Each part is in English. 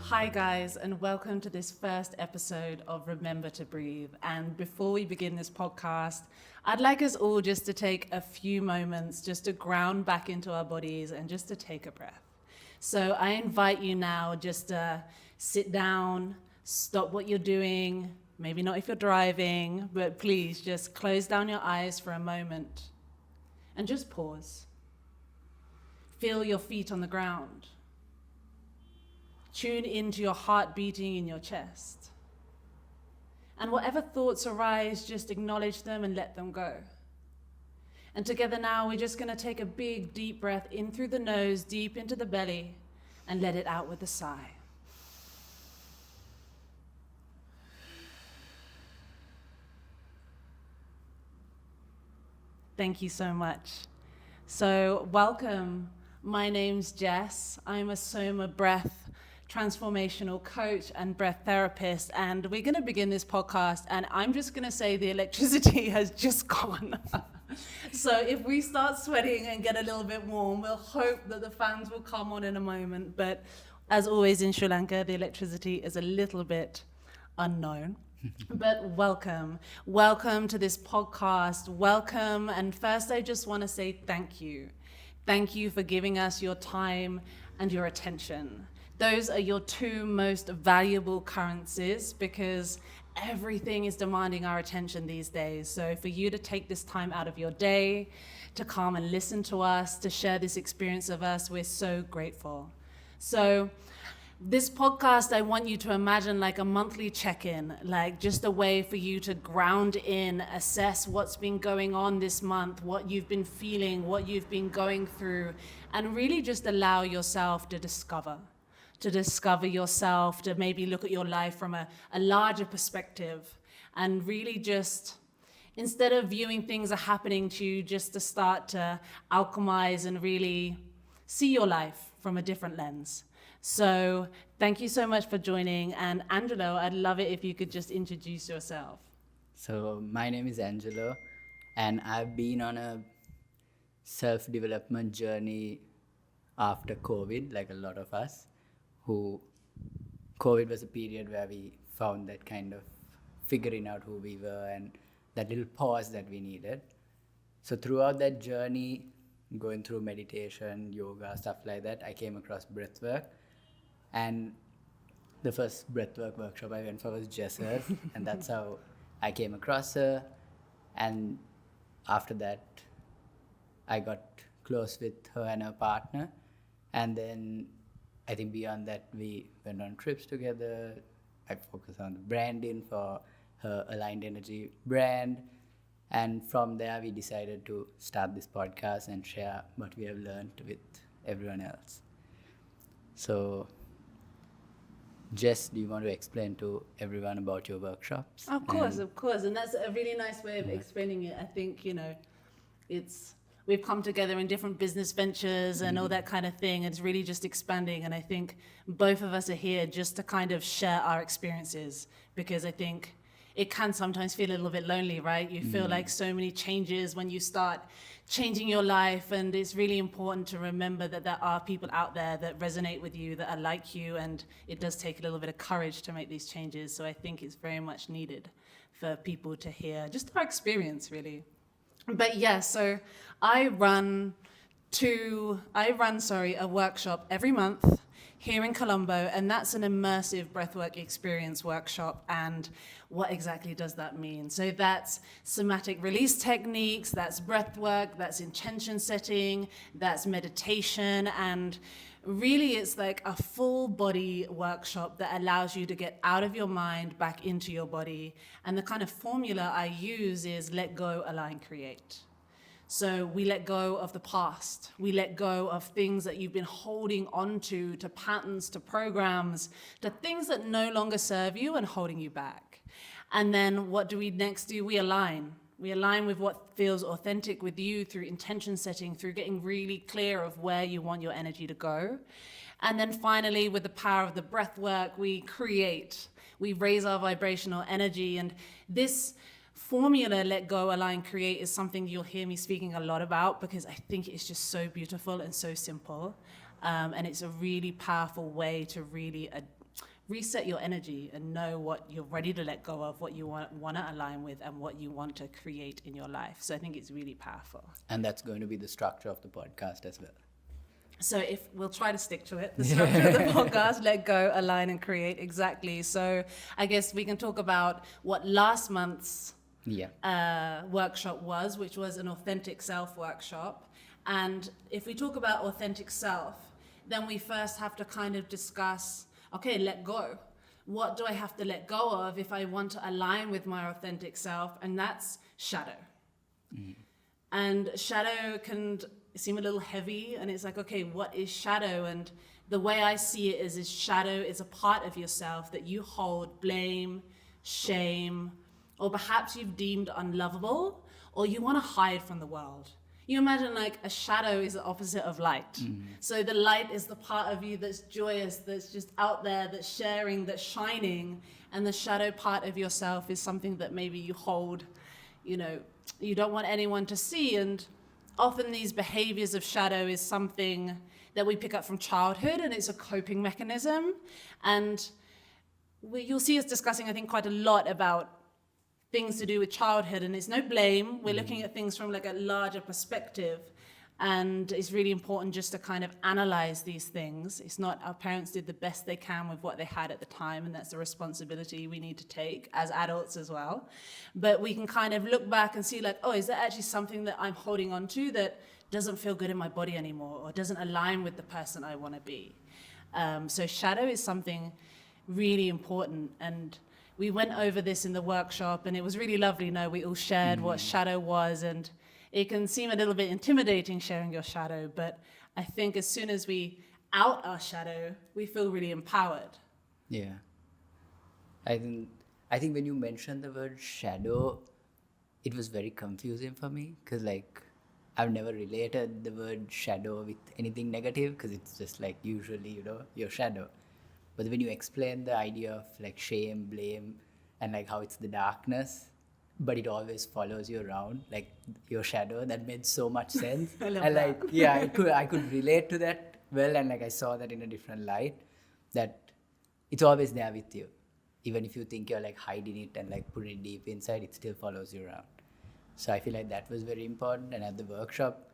Hi guys, and welcome to this first episode of Remember to Breathe. And before we begin this podcast, I'd like us all just to take a few moments just to ground back into our bodies and just to take a breath. So I invite you now just to sit down, stop what you're doing, maybe not if you're driving, but please just close down your eyes for a moment and just pause. Feel your feet on the ground. Tune into your heart beating in your chest. And whatever thoughts arise, just acknowledge them and let them go. And together now, we're just going to take a big, deep breath in through the nose, deep into the belly, and let it out with a sigh. Thank you so much. So welcome. My name's Jess. I'm a Soma breath transformational coach and breath therapist, and we're going to begin this podcast, and I'm just going to say the electricity has just gone. So if we start sweating and get a little bit warm, we'll hope that the fans will come on in a moment, but as always in Sri Lanka, the electricity is a little bit unknown. But welcome to this podcast. Welcome. And first I just want to say thank you for giving us your time and your attention. Those are your two most valuable currencies because everything is demanding our attention these days. So for you to take this time out of your day, to come and listen to us, to share this experience of us, we're so grateful. So this podcast, I want you to imagine like a monthly check-in, like just a way for you to ground in, assess what's been going on this month, what you've been feeling, what you've been going through, and really just allow yourself to discover yourself, to maybe look at your life from a larger perspective, and really just, instead of viewing things are happening to you, just to start to alchemize and really see your life from a different lens. So thank you so much for joining. And Angelo, I'd love it if you could just introduce yourself. So my name is Angelo, and I've been on a self-development journey after COVID, like a lot of us. COVID was a period where we found that kind of figuring out who we were and that little pause that we needed. So throughout that journey, going through meditation, yoga, stuff like that, I came across breathwork. And the first breathwork workshop I went for was Jess's, and that's how I came across her. And after that, I got close with her and her partner. And then I think beyond that, we went on trips together. I focused on the branding for her Aligned Energy brand. And from there, we decided to start this podcast and share what we have learned with everyone else. So, Jess, do you want to explain to everyone about your workshops? Of course. And that's a really nice way of explaining it. I think, we've come together in different business ventures and all that kind of thing. It's really just expanding. And I think both of us are here just to kind of share our experiences, because I think it can sometimes feel a little bit lonely, right? You feel like so many changes when you start changing your life, and it's really important to remember that there are people out there that resonate with you, that are like you, and it does take a little bit of courage to make these changes. So I think it's very much needed for people to hear just our experience, really. But yeah, so I run a workshop every month here in Colombo, and that's an immersive breathwork experience workshop. And what exactly does that mean? So that's somatic release techniques, that's breathwork, that's intention setting, that's meditation, and really it's like a full body workshop that allows you to get out of your mind, back into your body. And the kind of formula I use is let go, align, create. So we let go of the past. We let go of things that you've been holding on to patterns, to programs, to things that no longer serve you and holding you back. And then what do we next do? We align. We align with what feels authentic with you through intention setting, through getting really clear of where you want your energy to go. And then finally, with the power of the breath work, we create. We raise our vibrational energy. And this formula, let go, align, create, is something you'll hear me speaking a lot about because I think it's just so beautiful and so simple. And it's a really powerful way to really reset your energy and know what you're ready to let go of, what you want to align with, and what you want to create in your life. So I think it's really powerful. And that's going to be the structure of the podcast as well. So if we'll try to stick to it, the structure of the podcast, let go, align, and create. Exactly. So I guess we can talk about what last month's workshop was, which was an authentic self workshop. And if we talk about authentic self, then we first have to kind of discuss, okay, let go. What do I have to let go of if I want to align with my authentic self? And that's shadow. Mm. And shadow can seem a little heavy, and it's like, okay, what is shadow? And the way I see it is shadow is a part of yourself that you hold blame, shame, or perhaps you've deemed unlovable, or you want to hide from the world. You imagine like a shadow is the opposite of light. Mm. So the light is the part of you that's joyous, that's just out there, that's sharing, that's shining. And the shadow part of yourself is something that maybe you hold, you don't want anyone to see. And often these behaviors of shadow is something that we pick up from childhood, and it's a coping mechanism. And you'll see us discussing, I think, quite a lot about things to do with childhood, and it's no blame. We're looking at things from like a larger perspective, and it's really important just to kind of analyze these things. It's not our parents did the best they can with what they had at the time, and that's a responsibility we need to take as adults as well. But we can kind of look back and see like, oh, is there actually something that I'm holding on to that doesn't feel good in my body anymore, or doesn't align with the person I want to be? So shadow is something really important, and we went over this in the workshop, and it was really lovely. We all shared what shadow was, and it can seem a little bit intimidating sharing your shadow, but I think as soon as we out our shadow, we feel really empowered. Yeah. I think when you mentioned the word shadow, it was very confusing for me, because like I've never related the word shadow with anything negative, because it's just like usually, your shadow. But when you explain the idea of like shame, blame, and like how it's the darkness, but it always follows you around, like your shadow, that made so much sense. I love and that. Like, yeah, I could relate to that well, and like I saw that in a different light, that it's always there with you. Even if you think you're like hiding it and like putting it deep inside, it still follows you around. So I feel like that was very important. And at the workshop,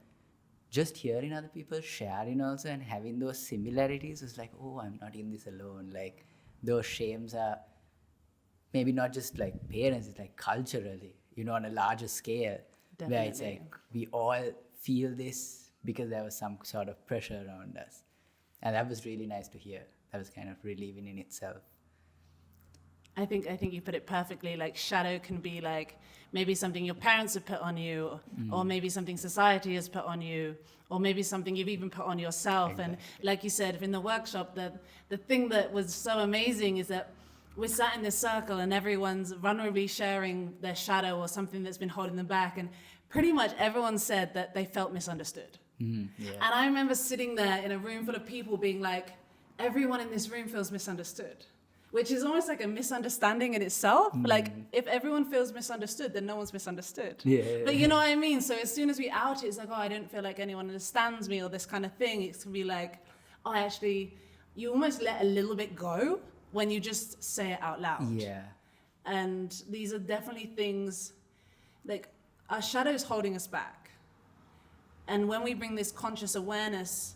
just hearing other people sharing also and having those similarities was like, oh, I'm not in this alone. Like those shames are maybe not just like parents, it's like culturally, on a larger scale. Definitely. Where it's like we all feel this because there was some sort of pressure around us. And that was really nice to hear. That was kind of relieving in itself. I think you put it perfectly. Like shadow can be like maybe something your parents have put on you, or maybe something society has put on you, or maybe something you've even put on yourself. Exactly. And like you said, in the workshop, the thing that was so amazing is that we're sat in this circle and everyone's vulnerably sharing their shadow or something that's been holding them back. And pretty much everyone said that they felt misunderstood. Yeah. And I remember sitting there in a room full of people being like, everyone in this room feels misunderstood. Which is almost like a misunderstanding in itself. Like, if everyone feels misunderstood, then no one's misunderstood. Yeah. But you know what I mean? So as soon as we out it, it's like, oh, I don't feel like anyone understands me, or this kind of thing. It can be like, oh, actually, you almost let a little bit go when you just say it out loud. Yeah. And these are definitely things, like, our shadow's holding us back. And when we bring this conscious awareness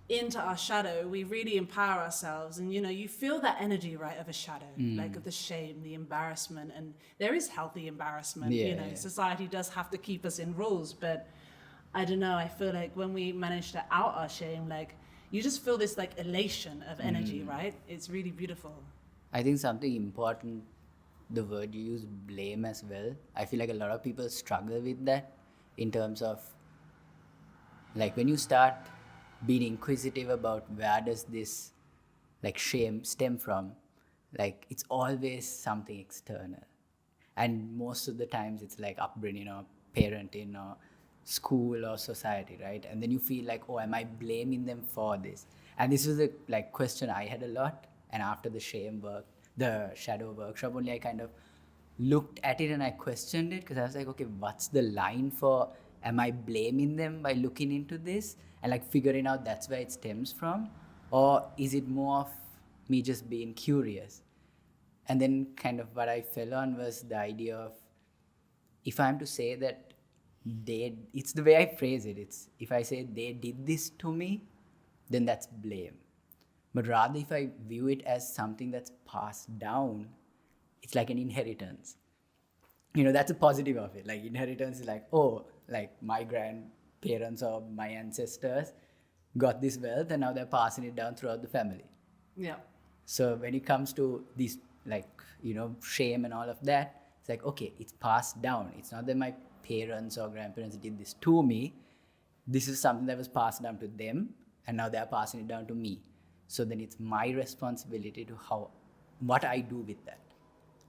into our shadow, we really empower ourselves. And you feel that energy, right, of a shadow, like of the shame, the embarrassment. And there is healthy embarrassment. Society does have to keep us in rules, but I don't know, I feel like when we manage to out our shame, like you just feel this like elation of energy, right? It's really beautiful. I think something important, the word you use, blame, as well. I feel like a lot of people struggle with that, in terms of like when you start being inquisitive about where does this like shame stem from, like it's always something external. And most of the times it's like upbringing or parenting or school or society, right? And then you feel like, oh, am I blaming them for this? And this was a like question I had a lot. And after the shame work, the shadow workshop, only I kind of looked at it and I questioned it, because I was like, okay, what's the line for, am I blaming them by looking into this and like figuring out that's where it stems from? Or is it more of me just being curious? And then kind of what I fell on was the idea of, if I'm to say that it's the way I phrase it. It's, if I say they did this to me, then that's blame. But rather, if I view it as something that's passed down, it's like an inheritance. That's a positive of it. Like inheritance is like, oh, like my grandparents or my ancestors got this wealth and now they're passing it down throughout the family. Yeah. So when it comes to this, like, shame and all of that, it's like, okay, it's passed down. It's not that my parents or grandparents did this to me. This is something that was passed down to them and now they're passing it down to me. So then it's my responsibility to what I do with that,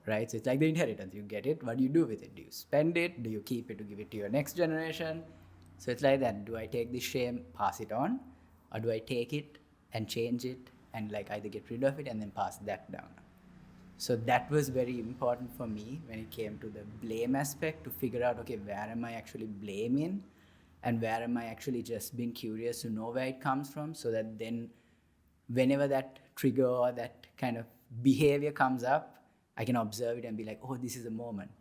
right? So it's like the inheritance. You get it. What do you do with it? Do you spend it? Do you keep it to give it to your next generation? So it's like that. Do I take this shame, pass it on? Or do I take it and change it and like either get rid of it and then pass that down? So that was very important for me when it came to the blame aspect, to figure out, okay, where am I actually blaming and where am I actually just being curious to know where it comes from, so that then whenever that trigger or that kind of behavior comes up, I can observe it and be like, oh, this is a moment.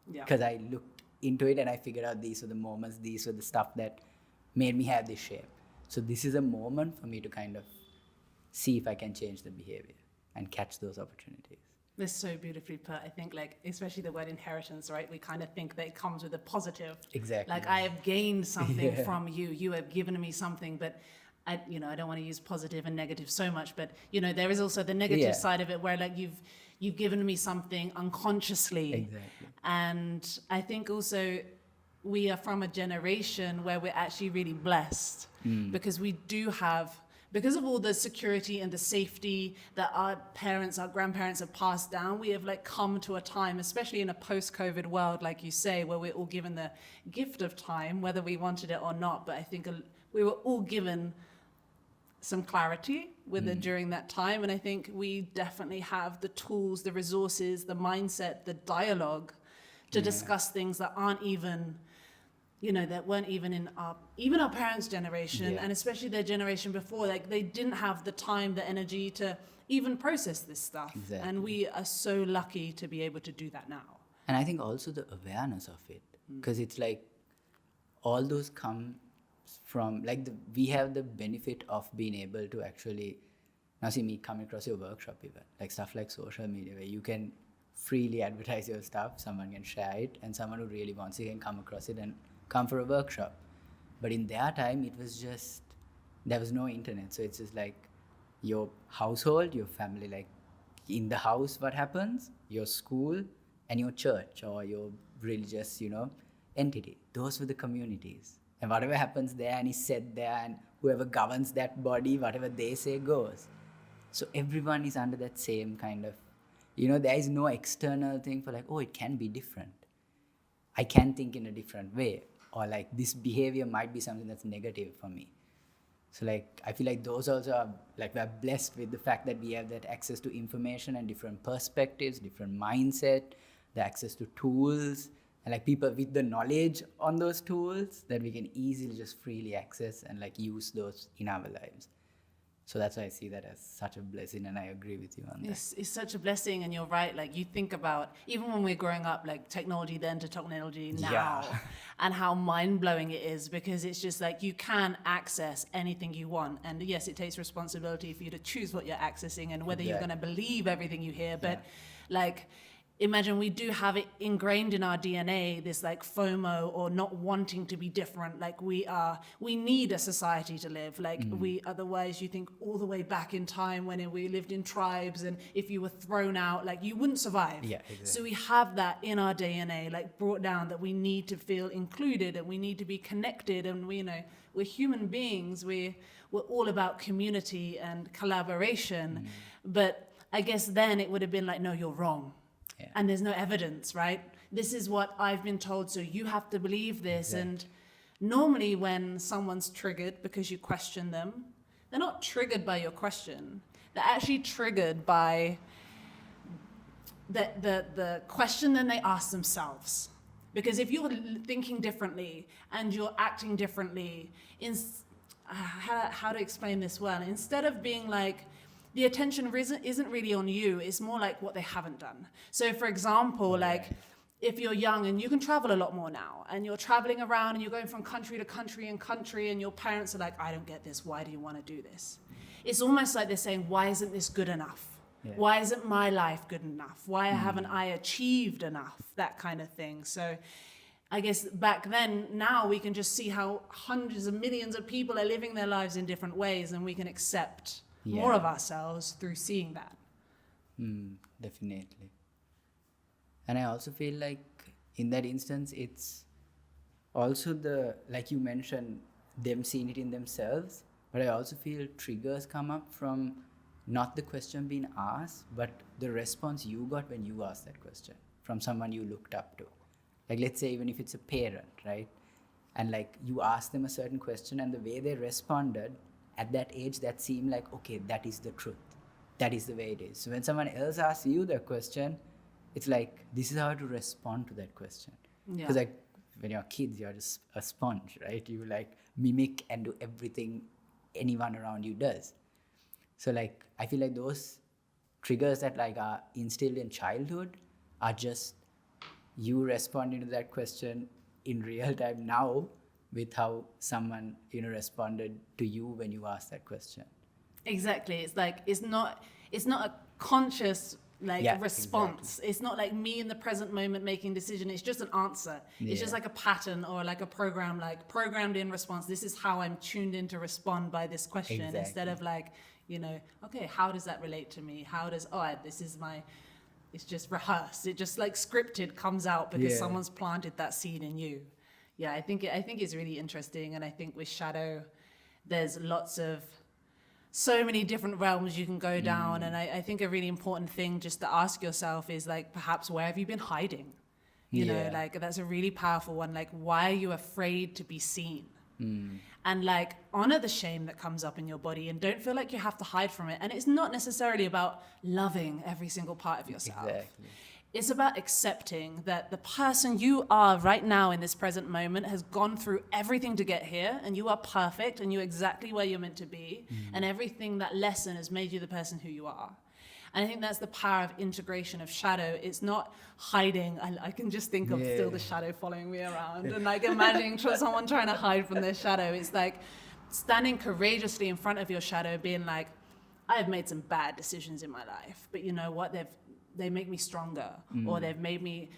Because I looked into it and I figured out these were the moments, these were the stuff that made me have this shame. So this is a moment for me to kind of see if I can change the behavior and catch those opportunities. That's so beautifully put. I think, like, especially the word inheritance, right? We kind of think that it comes with a positive. Exactly. Like, I have gained something from you. You have given me something, but I don't want to use positive and negative so much, but there is also the negative side of it, where like you've given me something unconsciously. Exactly. And I think also we are from a generation where we're actually really blessed, because we do have, because of all the security and the safety that our parents, our grandparents have passed down, we have like come to a time, especially in a post-COVID world, like you say, where we're all given the gift of time, whether we wanted it or not. But I think we were all given some clarity during that time. And I think we definitely have the tools, the resources, the mindset, the dialogue to discuss things that aren't even, that weren't even in our parents' generation, and especially their generation before. Like, they didn't have the time, the energy to even process this stuff. Exactly. And we are so lucky to be able to do that now. And I think also the awareness of it, because it's like all those come from, like, we have the benefit of being able to actually, now see me coming across your workshop even, like stuff like social media, where you can freely advertise your stuff, someone can share it, and someone who really wants it can come across it and come for a workshop. But in their time, it was just, there was no internet. So it's just like your household, your family, like in the house, what happens, your school and your church or your religious, entity. Those were the communities. And whatever happens there and is said there, and whoever governs that body, whatever they say goes. So everyone is under that same kind of, there is no external thing for like, oh, it can be different. I can think in a different way. Or like this behavior might be something that's negative for me. So like, I feel like those also are, like, we're blessed with the fact that we have that access to information and different perspectives, different mindset, the access to tools, and like people with the knowledge on those tools that we can easily just freely access and like use those in our lives. So that's why I see that as such a blessing, and I agree with you on that. It's such a blessing, and you're right. Like, you think about, even when we're growing up, like technology then to technology now, and how mind-blowing it is, because it's just like you can access anything you want. And yes, it takes responsibility for you to choose what you're accessing and whether you're going to believe everything you hear. But like, imagine we do have it ingrained in our DNA, this like FOMO, or not wanting to be different. Like, we need a society to live. Like, otherwise you think all the way back in time when we lived in tribes, and if you were thrown out, like, you wouldn't survive. Yeah, exactly. So we have that in our DNA, like, brought down, that we need to feel included and we need to be connected. And we're human beings. We're all about community and collaboration. But I guess then it would have been like, no, you're wrong. Yeah. And there's no evidence, right? This is what I've been told, so you have to believe this. Exactly. And normally when someone's triggered because you question them, they're not triggered by your question. They're actually triggered by the question then they ask themselves. Because if you're thinking differently and you're acting differently, how to explain this well? Instead of being like, the attention isn't really on you, it's more like what they haven't done. So for example, like if you're young and you can travel a lot more now and you're traveling around and you're going from country to country and your parents are like, I don't get this, why do you want to do this? It's almost like they're saying, why isn't this good enough? Yeah. Why isn't my life good enough? Why haven't I achieved enough? That kind of thing. So I guess back then, now we can just see how hundreds of millions of people are living their lives in different ways, and we can accept more of ourselves through seeing that. Definitely. And I also feel like in that instance, it's also like you mentioned, them seeing it in themselves, but I also feel triggers come up from not the question being asked, but the response you got when you asked that question from someone you looked up to. Like, let's say even if it's a parent, right? And like you asked them a certain question and the way they responded at that age, that seemed like, okay, that is the truth. That is the way it is. So when someone else asks you the question, it's like, this is how to respond to that question. Because like when you're kids, you're just a sponge, right? You like mimic and do everything anyone around you does. So like, I feel like those triggers that like are instilled in childhood are just you responding to that question in real time now with how someone, responded to you when you asked that question. Exactly. It's like, it's not a conscious response. Exactly. It's not like me in the present moment making decision. It's just an answer. It's just like a pattern or like a program, like programmed in response. This is how I'm tuned in to respond by this question. Instead of like, okay, how does that relate to me? It's just rehearsed. It just like scripted comes out because someone's planted that seed in you. Yeah, I think it's really interesting. And I think with shadow, there's so many different realms you can go down. And I think a really important thing just to ask yourself is like, perhaps where have you been hiding? You know, like that's a really powerful one. Like, why are you afraid to be seen? And like honor the shame that comes up in your body and don't feel like you have to hide from it. And it's not necessarily about loving every single part of yourself. Exactly. It's about accepting that the person you are right now in this present moment has gone through everything to get here, and you are perfect and you're exactly where you're meant to be. And everything, that lesson has made you the person who you are. And I think that's the power of integration of shadow. It's not hiding. I can just think of still the shadow following me around and like imagining someone trying to hide from their shadow. It's like standing courageously in front of your shadow, being like, I have made some bad decisions in my life, but you know what? They make me stronger, or they've made me,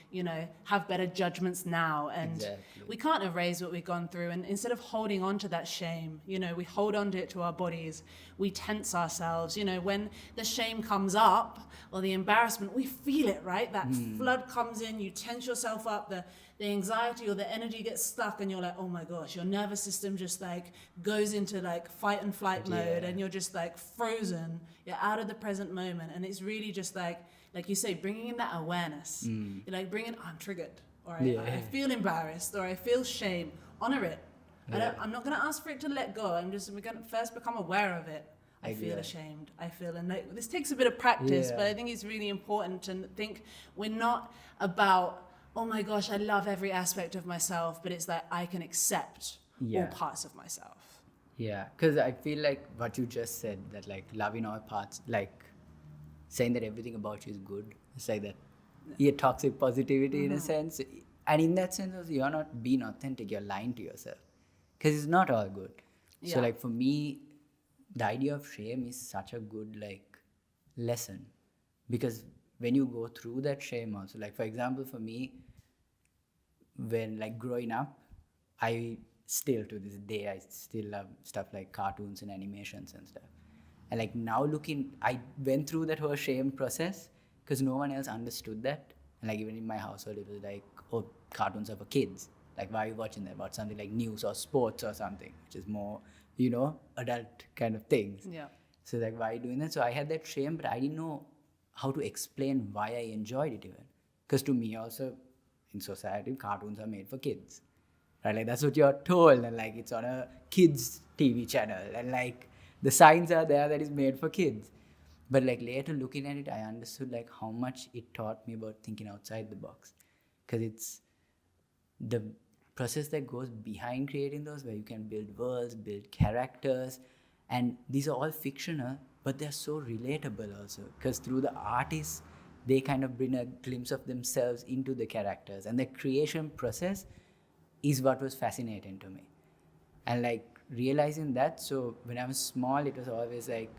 have better judgments now. And we can't erase what we've gone through. And instead of holding on to that shame, we hold on to it to our bodies. We tense ourselves. When the shame comes up or the embarrassment, we feel it, right? That flood comes in, you tense yourself up, the anxiety or the energy gets stuck, and you're like, oh my gosh, your nervous system just like goes into like fight and flight mode, and you're just like frozen. You're out of the present moment. And it's really just like you say, bringing in that awareness. You're like, I'm triggered, or I feel embarrassed, or I feel shame. Honor it. I'm not going to ask for it to let go. We're going to first become aware of it. I feel ashamed. And like, this takes a bit of practice, but I think it's really important to think we're not about, oh my gosh, I love every aspect of myself, but it's like I can accept all parts of myself. Yeah, because I feel like what you just said, that like loving all parts, like saying that everything about you is good. It's like that toxic positivity in a sense. And in that sense, you're not being authentic, you're lying to yourself. Because it's not all good. So like for me, the idea of shame is such a good like lesson. Because when you go through that shame also, like for example, for me, when like growing up, I still to this day, I still love stuff like cartoons and animations and stuff. And like now I went through that whole shame process because no one else understood that. And like even in my household, it was like, oh, cartoons are for kids. Like, why are you watching that? About something like news or sports or something, which is more, adult kind of things. Yeah. So like, why are you doing that? So I had that shame, but I didn't know how to explain why I enjoyed it even. Because to me also, in society, cartoons are made for kids. Right? Like that's what you're told. And like, it's on a kids TV channel. And like, the signs are there that is made for kids. But like later looking at it, I understood like how much it taught me about thinking outside the box. Because it's the process that goes behind creating those, where you can build worlds, build characters, and these are all fictional, but they're so relatable also. Because through the artists, they kind of bring a glimpse of themselves into the characters, and the creation process is what was fascinating to me. And like realizing that, so when I was small, it was always like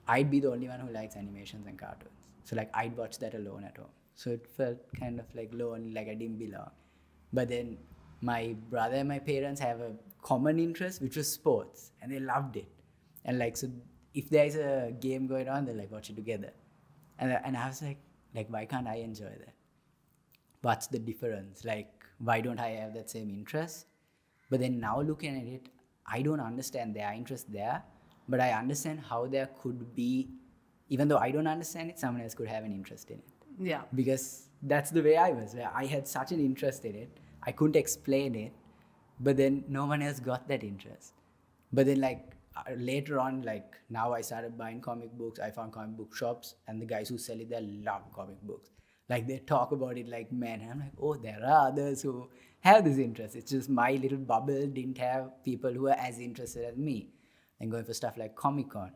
I'd be the only one who likes animations and cartoons. So like I'd watch that alone at home. So it felt kind of like lonely, like I didn't belong. But then my brother and my parents have a common interest, which was sports, and they loved it. And like, so if there's a game going on, they like watch it together. And I was like, why can't I enjoy that? What's the difference? Like, why don't I have that same interest? But then now looking at it, I don't understand their interest there, but I understand how there could be, even though I don't understand it, someone else could have an interest in it. Yeah. Because that's the way I was, where I had such an interest in it. I couldn't explain it, but then no one else got that interest. But then like later on, like now I started buying comic books. I found comic book shops, and the guys who sell it, they love comic books. Like they talk about it like, man, and I'm like, oh, there are others who have this interest. It's just my little bubble didn't have people who are as interested as me. And going for stuff like Comic-Con,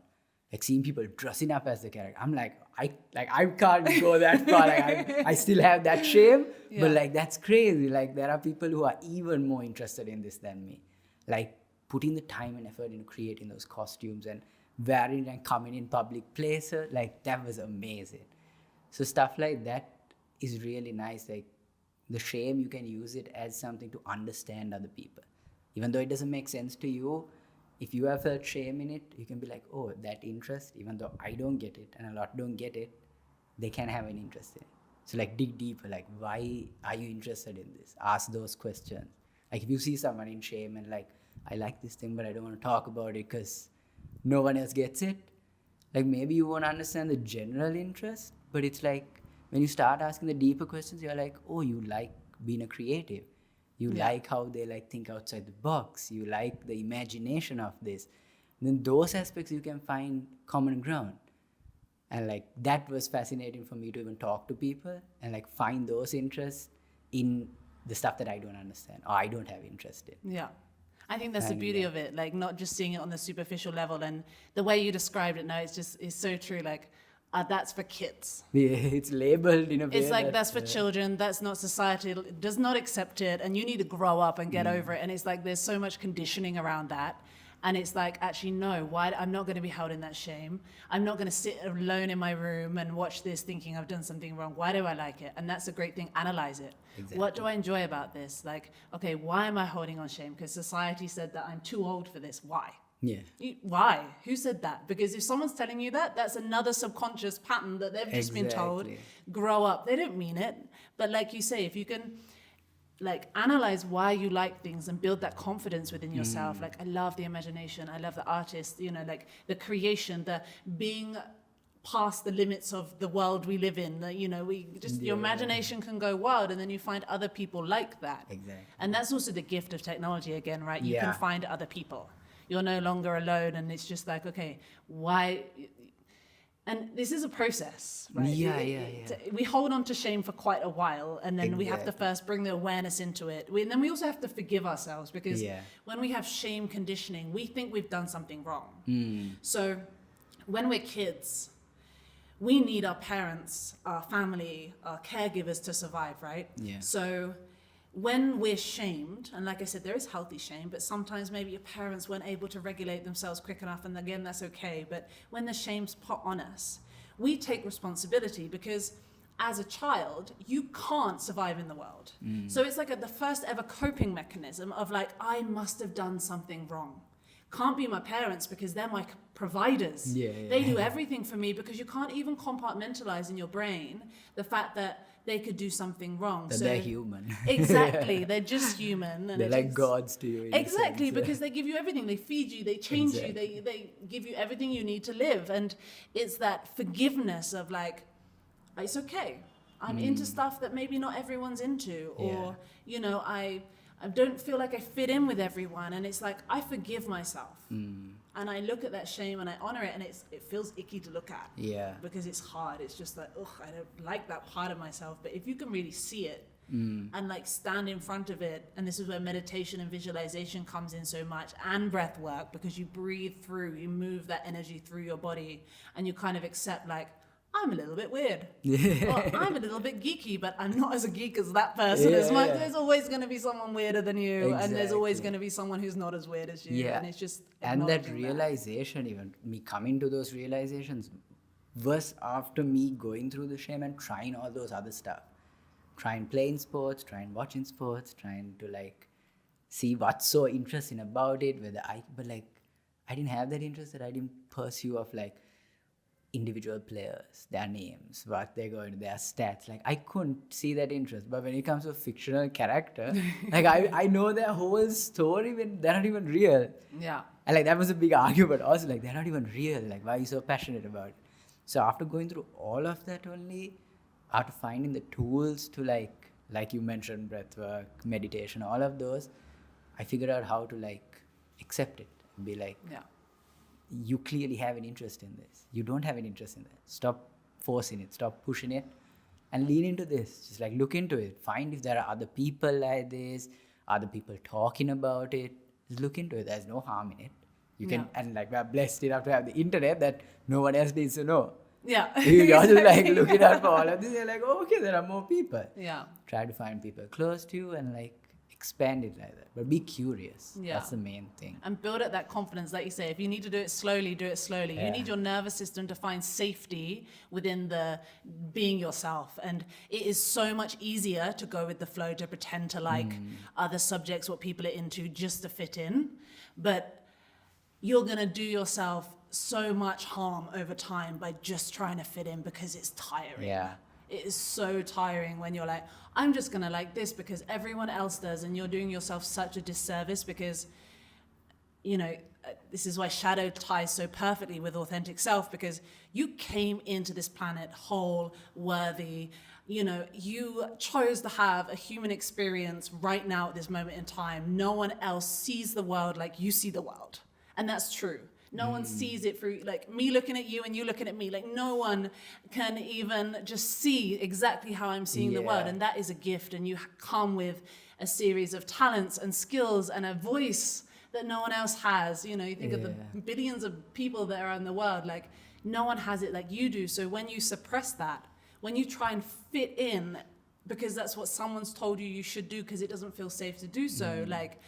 like seeing people dressing up as the character, I'm like, I can't go that far. Like I still have that shame, but like that's crazy. Like there are people who are even more interested in this than me. Like putting the time and effort into creating those costumes and wearing and coming in public places, like that was amazing. So stuff like that is really nice. Like the shame, you can use it as something to understand other people. Even though it doesn't make sense to you, if you have felt shame in it, you can be like, oh, that interest, even though I don't get it and a lot don't get it, they can have an interest in it. So like dig deeper, like why are you interested in this? Ask those questions. Like if you see someone in shame and like, I like this thing, but I don't want to talk about it because no one else gets it. Like maybe you won't understand the general interest, but it's like when you start asking the deeper questions, you're like, oh, you like being a creative. You like how they like think outside the box. You like the imagination of this. And then those aspects you can find common ground. And like that was fascinating for me to even talk to people and like find those interests in the stuff that I don't understand or I don't have interest in. Yeah. I think that's the beauty of it, like not just seeing it on the superficial level. And the way you described it now, it's so true. Like, that's for kids. Yeah, it's labeled in a way. It's like that's for children. That's not society. Does not accept it, and you need to grow up and get over it. And it's like there's so much conditioning around that, and it's like actually no. Why? I'm not going to be held in that shame. I'm not going to sit alone in my room and watch this thinking I've done something wrong. Why do I like it? And that's a great thing. Analyze it. Exactly. What do I enjoy about this? Like, okay, why am I holding on shame? Because society said that I'm too old for this. Why? Yeah. Why? Who said that? Because if someone's telling you that, that's another subconscious pattern that they've just been told, grow up. They don't mean it. But like you say, if you can like analyze why you like things and build that confidence within yourself, like I love the imagination, I love the artist, you know, like the creation, the being past the limits of the world we live in, you know, your imagination can go wild, and then you find other people like that. Exactly. And that's also the gift of technology again, right? You can find other people. You're no longer alone, and it's just like, okay, why? And this is a process, right? We hold on to shame for quite a while, and then we have to first bring the awareness into it. And then we also have to forgive ourselves, because when we have shame conditioning, we think we've done something wrong. So when we're kids, we need our parents, our family, our caregivers to survive, right? Yeah. So when we're shamed, and like I said, there is healthy shame, but sometimes maybe your parents weren't able to regulate themselves quick enough, and again, that's okay. But when the shame's put on us, we take responsibility, because as a child, you can't survive in the world. So it's like the first ever coping mechanism of like, I must have done something wrong. Can't be my parents because they're my providers. They do everything for me, because you can't even compartmentalize in your brain the fact that they could do something wrong. That they're human. Exactly. They're just human. And they're like gods to you. Exactly, because they give you everything. They feed you, they change you, they give you everything you need to live. And it's that forgiveness of like, it's okay. I'm into stuff that maybe not everyone's into. Or, you know, I don't feel like I fit in with everyone. And it's like, I forgive myself. And I look at that shame and I honor it, and it feels icky to look at. Yeah. Because it's hard. It's just like, ugh, I don't like that part of myself. But if you can really see it and like stand in front of it, and this is where meditation and visualization comes in so much, and breath work, because you breathe through, you move that energy through your body, and you kind of accept like, I'm a little bit weird. Or I'm a little bit geeky, but I'm not as a geek as that person as much. There's always going to be someone weirder than you, and there's always going to be someone who's not as weird as you. And it's just and that realization, even me coming to those realizations, was after me going through the shame and trying all those other stuff. Trying playing sports, trying watching sports, trying to like see what's so interesting about it. But like I didn't have that interest, that I didn't pursue of like individual players, their names, what they're going to, their stats. Like I couldn't see that interest. But when it comes to a fictional character, like I know their whole story when they're not even real. Yeah. And like that was a big argument also, like they're not even real. Like why are you so passionate about it? So after going through all of that only, after finding the tools to like you mentioned, breath work, meditation, all of those, I figured out how to like accept it and be like, you clearly have an interest in this. You don't have an interest in that. Stop forcing it. Stop pushing it, and lean into this. Just like look into it. Find if there are other people like this, other people talking about it. Just look into it. There's no harm in it. You can, and like we're blessed enough to have the internet that no one else needs to know. Yeah. You're just like looking out for all of this. You're like, oh, okay, there are more people. Yeah. Try to find people close to you and like expand it like that. But be curious. Yeah. That's the main thing. And build up that confidence. Like you say, if you need to do it slowly, do it slowly. You need your nervous system to find safety within the being yourself. And it is so much easier to go with the flow, to pretend to like other subjects, what people are into, just to fit in. But you're going to do yourself so much harm over time by just trying to fit in, because it's tiring. Yeah. It is so tiring when you're like, I'm just going to like this because everyone else does, and you're doing yourself such a disservice, because, you know, this is why shadow ties so perfectly with authentic self, because you came into this planet whole, worthy, you know, you chose to have a human experience right now at this moment in time. No one else sees the world like you see the world. And that's true. No one sees it through, like me looking at you and you looking at me. Like no one can even just see exactly how I'm seeing the world. And that is a gift. And you come with a series of talents and skills and a voice that no one else has. You know, you think of the billions of people that are in the world, like no one has it like you do. So when you suppress that, when you try and fit in because that's what someone's told you should do because it doesn't feel safe to do so, like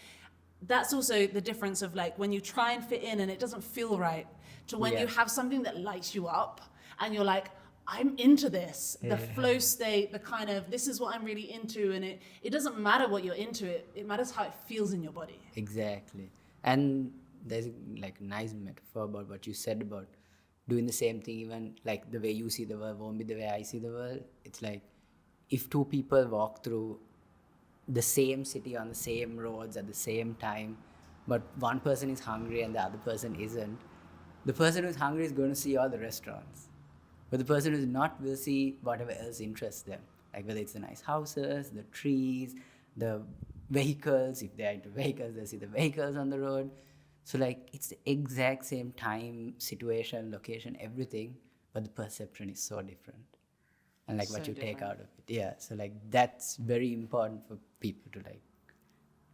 that's also the difference of like when you try and fit in and it doesn't feel right, to when you have something that lights you up and you're like, I'm into this, the flow state, the kind of, this is what I'm really into. And it doesn't matter what you're into, it matters how it feels in your body. Exactly. And there's like a nice metaphor about what you said about doing the same thing, even like the way you see the world won't be the way I see the world. It's like if two people walk through the same city on the same roads at the same time, but one person is hungry and the other person isn't, the person who's hungry is going to see all the restaurants, but the person who's not will see whatever else interests them, like whether it's the nice houses, the trees, the vehicles. If they're into vehicles, they'll see the vehicles on the road. So like it's the exact same time, situation, location, everything, but the perception is so different. And like so what you different. Take out of it. Yeah. So like that's very important for people to like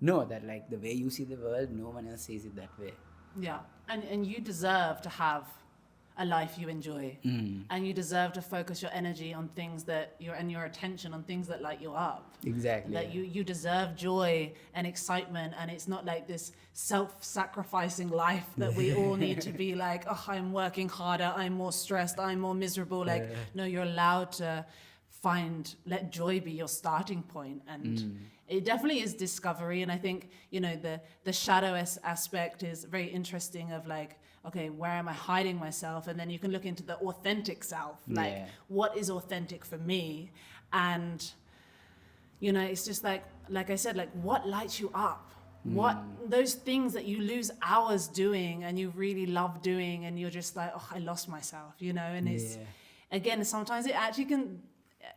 know that like the way you see the world, no one else sees it that way. Yeah. And you deserve to have a life you enjoy. And you deserve to focus your energy on things that your attention on things that light you up. Exactly. That you deserve joy and excitement, and it's not like this self-sacrificing life that we all need to be like, oh, I'm working harder, I'm more stressed, I'm more miserable. Like, no, you're allowed to let joy be your starting point. And it definitely is discovery. And I think, you know, the shadow aspect is very interesting of like, okay, where am I hiding myself? And then you can look into the authentic self, like what is authentic for me? And, you know, it's just like I said, like what lights you up? What those things that you lose hours doing and you really love doing and you're just like, oh, I lost myself, you know? And it's, again, sometimes it actually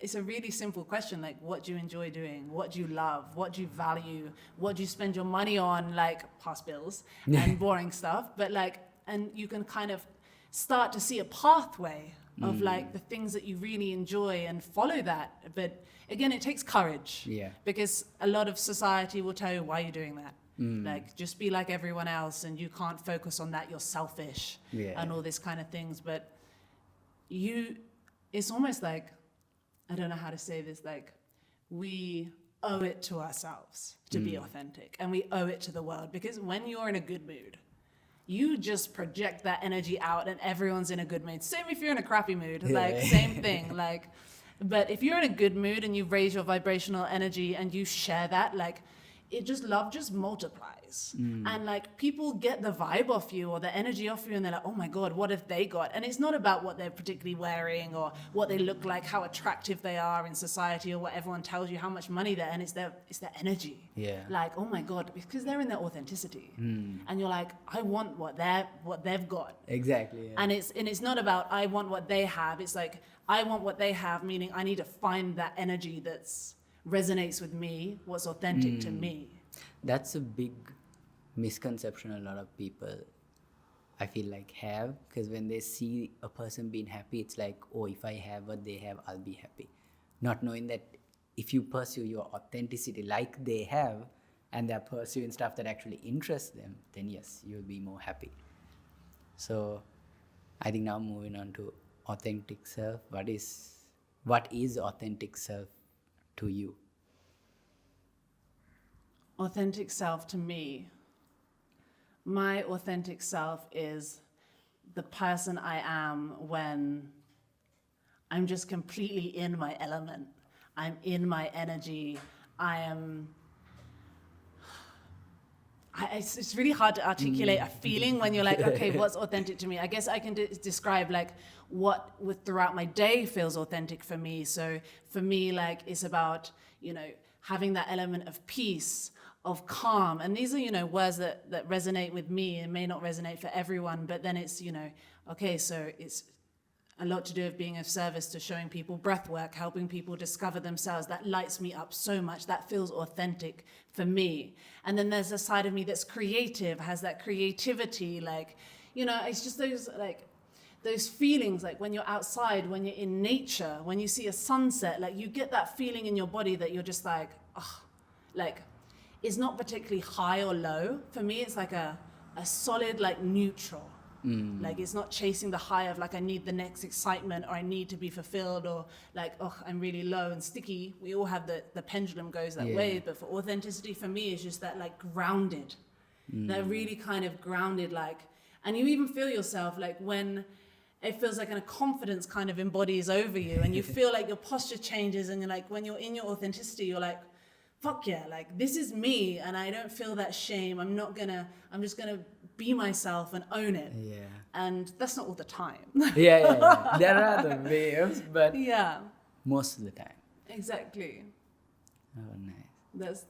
it's a really simple question, like what do you enjoy doing? What do you love? What do you value? What do you spend your money on? Like past bills and boring stuff. But like, and you can kind of start to see a pathway of like the things that you really enjoy and follow that. But again, it takes courage. Yeah. Because a lot of society will tell you, why are you doing that? Like, just be like everyone else, and you can't focus on that, you're selfish, and all this kind of things. But it's almost like, I don't know how to say this, like, we owe it to ourselves to be authentic, and we owe it to the world, because when you're in a good mood, you just project that energy out and everyone's in a good mood. Same if you're in a crappy mood, like same thing. Like, but if you're in a good mood and you raise your vibrational energy and you share that, like, love just multiplies. And like, people get the vibe off you or the energy off you, and they're like, oh my God, what have they got? And it's not about what they're particularly wearing or what they look like, how attractive they are in society, or what everyone tells you, how much money they're, and it's their energy. Yeah. Like, oh my God, because they're in their authenticity. And you're like, I want what they've got. Exactly. Yeah. And it's not about I want what they have. It's like, I want what they have, meaning I need to find that energy that's resonates with me, what's authentic to me. That's a big misconception a lot of people, I feel like, have, because when they see a person being happy, it's like, oh, if I have what they have, I'll be happy. Not knowing that if you pursue your authenticity like they have, and they're pursuing stuff that actually interests them, then yes, you'll be more happy. So I think now moving on to authentic self, what is authentic self to you? Authentic self to me, my authentic self is the person I am when I'm just completely in my element. I'm in my energy. It's really hard to articulate a feeling when you're like, okay, what's authentic to me? I guess I can describe like what throughout my day feels authentic for me. So for me, like, it's about, having that element of peace, of calm. And these are, words that resonate with me and may not resonate for everyone, but then it's, okay, so it's a lot to do with being of service to showing people breath work, helping people discover themselves. That lights me up so much. That feels authentic for me. And then there's a side of me that's creative, has that creativity, like, it's just those feelings, like when you're outside, when you're in nature, when you see a sunset, like you get that feeling in your body that you're just like, like, it's not particularly high or low. For me, it's like a solid, like, neutral. Like, it's not chasing the high of like, I need the next excitement, or I need to be fulfilled, or like, I'm really low and sticky. We all have the pendulum goes that way. But for authenticity, for me, it's just that like grounded, that really kind of grounded, like, and you even feel yourself like when it feels like a confidence kind of embodies over you, and you feel like your posture changes, and you're like, when you're in your authenticity, you're like, fuck yeah, like, this is me, and I don't feel that shame. I'm just gonna be myself and own it. Yeah. And that's not all the time. Yeah. There are the waves, but yeah, most of the time. Exactly. Oh, nice.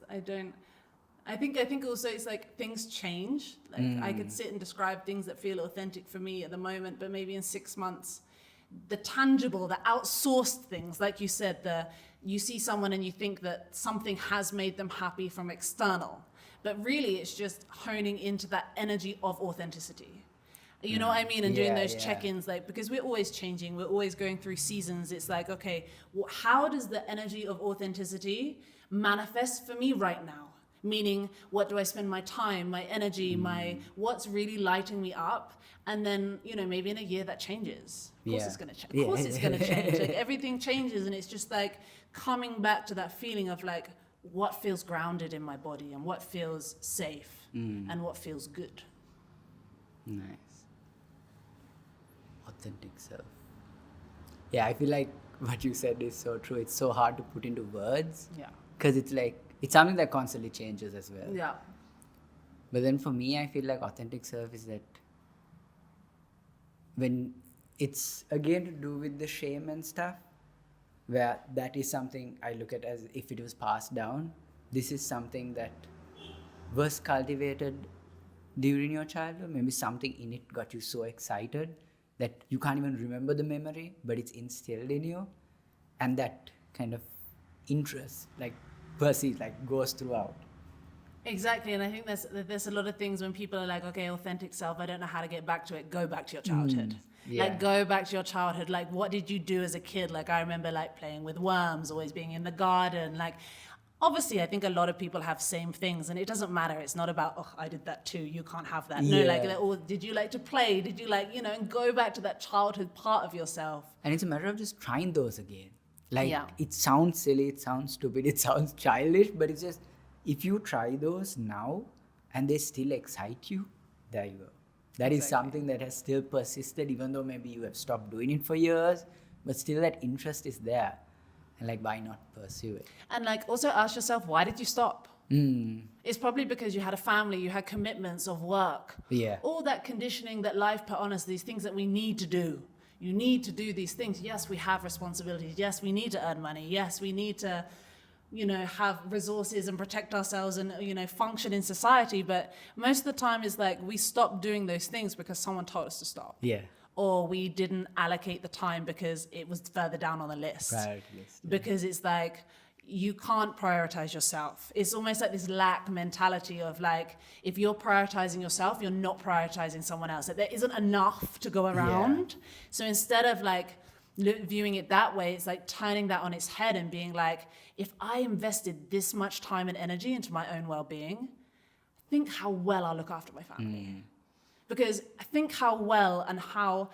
I think also it's like things change. Like I could sit and describe things that feel authentic for me at the moment, but maybe in 6 months, the tangible, the outsourced things, like you said, you see someone and you think that something has made them happy from external, but really it's just honing into that energy of authenticity. You know what I mean? And doing those check-ins, like, because we're always changing, we're always going through seasons. It's like, okay, how does the energy of authenticity manifest for me right now? Meaning, what do I spend my time, my energy, what's really lighting me up? And then, maybe in a year that changes. Of course it's going to change. Of course it's going to change. Like, everything changes, and it's just like coming back to that feeling of like, what feels grounded in my body, and what feels safe, and what feels good. Nice. Authentic self. Yeah, I feel like what you said is so true. It's so hard to put into words. Yeah. Because it's like, it's something that constantly changes as well. Yeah. But then for me, I feel like authentic self is that when it's again to do with the shame and stuff, where that is something I look at as if it was passed down. This is something that was cultivated during your childhood. Maybe something in it got you so excited that you can't even remember the memory, but it's instilled in you. And that kind of interest, like, perceives, like, goes throughout. Exactly, and I think there's a lot of things when people are like, okay, authentic self, I don't know how to get back to it. Go back to your childhood. Yeah. Like, go back to your childhood. Like, what did you do as a kid? Like, I remember like playing with worms, always being in the garden. Like, obviously, I think a lot of people have same things, and it doesn't matter. It's not about, oh, I did that too. You can't have that. No, like, Yeah. or did you like to play? Did you like, and go back to that childhood part of yourself. And it's a matter of just trying those again. Like, Yeah. it sounds silly, it sounds stupid, it sounds childish, but it's just, if you try those now and they still excite you, there you go. That is Exactly. something that has still persisted, even though maybe you have stopped doing it for years, but still that interest is there. And like, why not pursue it? And like, also ask yourself, why did you stop? It's probably because you had a family, you had commitments of work. Yeah. All that conditioning that life put on us, these things that we need to do. You need to do these things. Yes, we have responsibilities. Yes, we need to earn money. Yes, we need to, have resources and protect ourselves and, function in society. But most of the time it's like we stop doing those things because someone told us to stop. Yeah. Or we didn't allocate the time because it was further down on the list. Priority list. Yeah. Because it's like, you can't prioritize yourself. It's almost like this lack mentality of like, if you're prioritizing yourself, you're not prioritizing someone else. Like, there isn't enough to go around. So instead of like viewing it that way, it's like turning that on its head and being like, if I invested this much time and energy into my own well-being, think how well I'll look after my family. Because I think how well and how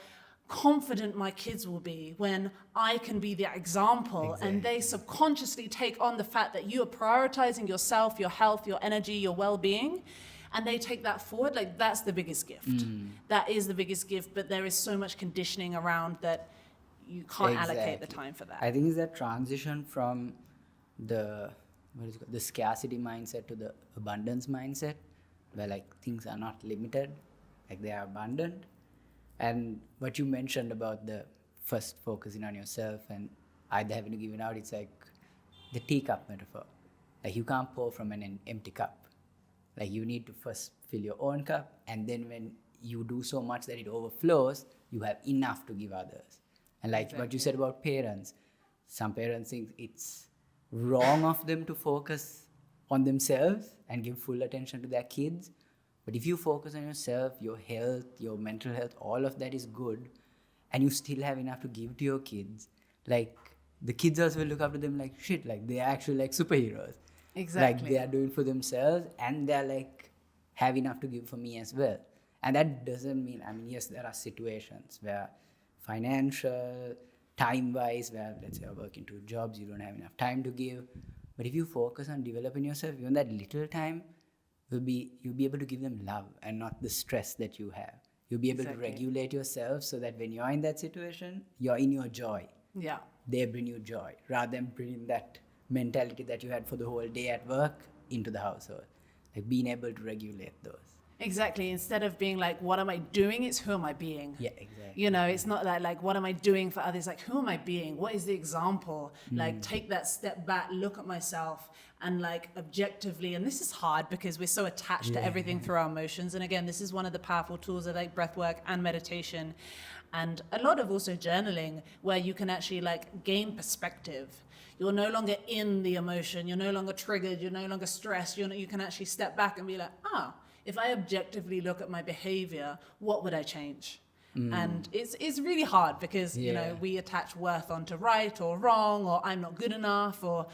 confident my kids will be when I can be the example and they subconsciously take on the fact that you are prioritizing yourself, your health, your energy, your well-being, and they take that forward. Like, that's the biggest gift. That is the biggest gift, but there is so much conditioning around that you can't allocate the time for that. I think it's that transition from the scarcity mindset to the abundance mindset, where like things are not limited, like they are abundant. And what you mentioned about the first focusing on yourself and either having to give it out, it's like the teacup metaphor. Like, you can't pour from an empty cup. Like, you need to first fill your own cup, and then when you do so much that it overflows, you have enough to give others. And like what you said about parents, some parents think it's wrong of them to focus on themselves and give full attention to their kids. But if you focus on yourself, your health, your mental health, all of that is good, and you still have enough to give to your kids, like, the kids also will look up to them like shit, like they are actually like superheroes. Exactly. Like, they are doing for themselves, and they're like, have enough to give for me as well. And that doesn't mean, yes, there are situations where financial, time-wise, where let's say you're working 2 jobs, you don't have enough time to give. But if you focus on developing yourself, even that little time, you'll be able to give them love and not the stress that you have. You'll be able to regulate yourself so that when you're in that situation, you're in your joy. Yeah. They bring you joy rather than bringing that mentality that you had for the whole day at work into the household. Like, being able to regulate those. Exactly. Instead of being like, what am I doing? It's who am I being? Yeah, exactly. It's not like, what am I doing for others? Like, who am I being? What is the example? Like, take that step back, look at myself, and like objectively, and this is hard because we're so attached to everything through our emotions. And again, this is one of the powerful tools of like breath work and meditation, and a lot of also journaling, where you can actually like gain perspective. You're no longer in the emotion. You're no longer triggered. You're no longer stressed. You can actually step back and be like, if I objectively look at my behavior, what would I change? And it's really hard because, we attach worth onto right or wrong, or I'm not good enough, or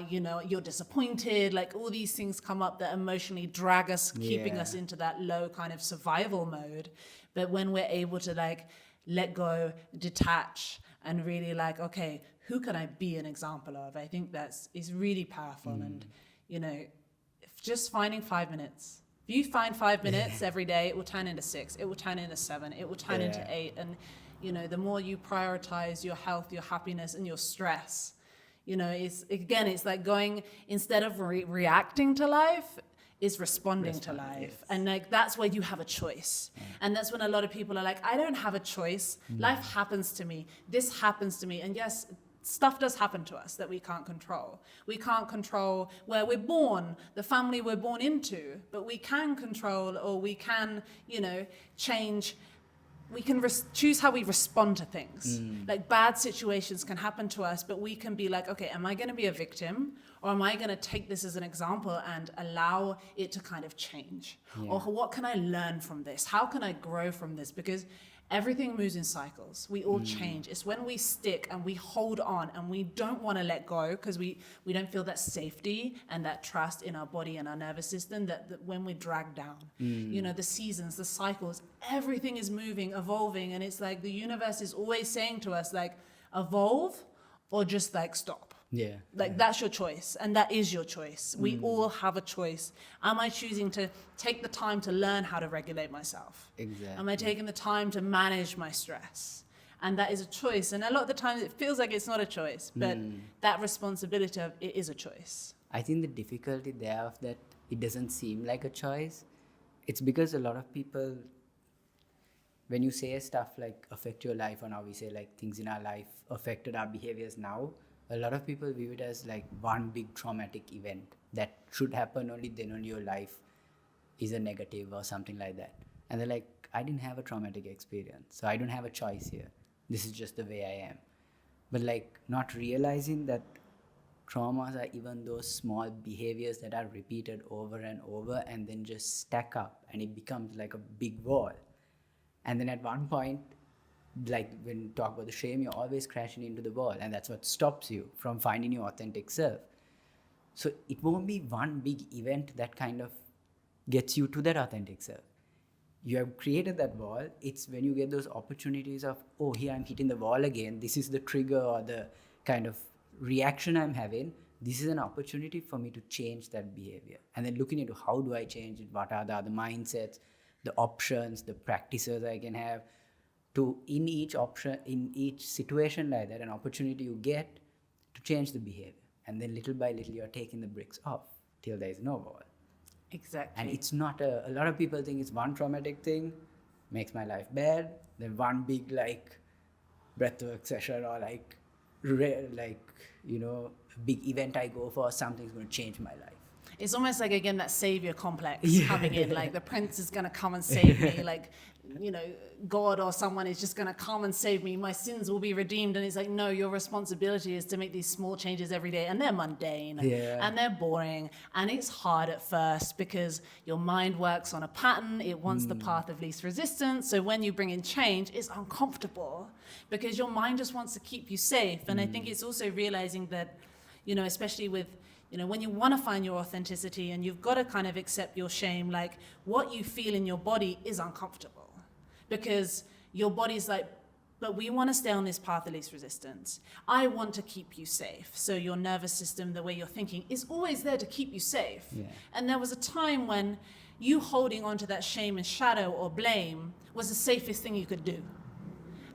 you're disappointed. Like, all these things come up that emotionally drag us, keeping us into that low kind of survival mode. But when we're able to like let go, detach, and really like, okay, who can I be an example of? I think is really powerful. And, just finding 5 minutes. If you find 5 minutes every day, it will turn into 6, it will turn into 7, it will turn into 8. And, the more you prioritize your health, your happiness, and your stress, it's like going, instead of reacting to life, is responding to life. And like, that's where you have a choice. And that's when a lot of people are like, I don't have a choice. Life happens to me. This happens to me. And yes, stuff does happen to us that we can't control. We can't control where we're born, the family we're born into, but we can control, or we can, change we can choose how we respond to things. Like bad situations can happen to us, but we can be like, okay, am I going to be a victim, or am I going to take this as an example and allow it to kind of change? Yeah. Or what can I learn from this? How can I grow from this? Because everything moves in cycles. We all change. It's when we stick and we hold on and we don't want to let go because we don't feel that safety and that trust in our body and our nervous system that when we're dragged down. You know, the seasons, the cycles, everything is moving, evolving. And it's like the universe is always saying to us, like, evolve or just like stop. Yeah. Like that's your choice, and that is your choice. We all have a choice. Am I choosing to take the time to learn how to regulate myself? Exactly. Am I taking the time to manage my stress? And that is a choice. And a lot of the times it feels like it's not a choice, but that responsibility of it is a choice. I think the difficulty there of that it doesn't seem like a choice. It's because a lot of people, when you say stuff like affect your life, or now we say like things in our life affected our behaviors now, a lot of people view it as like one big traumatic event that should happen only then only your life is a negative or something like that. And they're like, I didn't have a traumatic experience, so I don't have a choice here. This is just the way I am. But like not realizing that traumas are even those small behaviors that are repeated over and over and then just stack up and it becomes like a big wall. And then at one point, like when you talk about the shame, you're always crashing into the wall, and that's what stops you from finding your authentic self. So it won't be one big event that kind of gets you to that authentic self. You have created that wall. It's when you get those opportunities of, oh, here I'm hitting the wall again. This is the trigger or the kind of reaction I'm having. This is an opportunity for me to change that behavior. And then looking into how do I change it? What are the other mindsets, the options, the practices I can have to, in each option, in each situation like that, an opportunity you get to change the behavior. And then little by little, you're taking the bricks off till there is no wall. Exactly. And it's not a lot of people think it's one traumatic thing makes my life bad, then one big like breathwork session or like you know, a big event I go for, something's going to change my life. It's almost like, again, that savior complex coming in, like the prince is going to come and save me, like, you know, God or someone is just going to come and save me, my sins will be redeemed. And it's like, no, your responsibility is to make these small changes every day, and they're mundane and they're boring, and it's hard at first because your mind works on a pattern. It wants the path of least resistance. So when you bring in change, it's uncomfortable because your mind just wants to keep you safe. And I think it's also realizing that, you know, especially with, you know, when you want to find your authenticity and you've got to kind of accept your shame, like what you feel in your body is uncomfortable because your body's like, but we want to stay on this path of least resistance. I want to keep you safe. So your nervous system, the way you're thinking, is always there to keep you safe. Yeah. And there was a time when you holding on to that shame and shadow or blame was the safest thing you could do.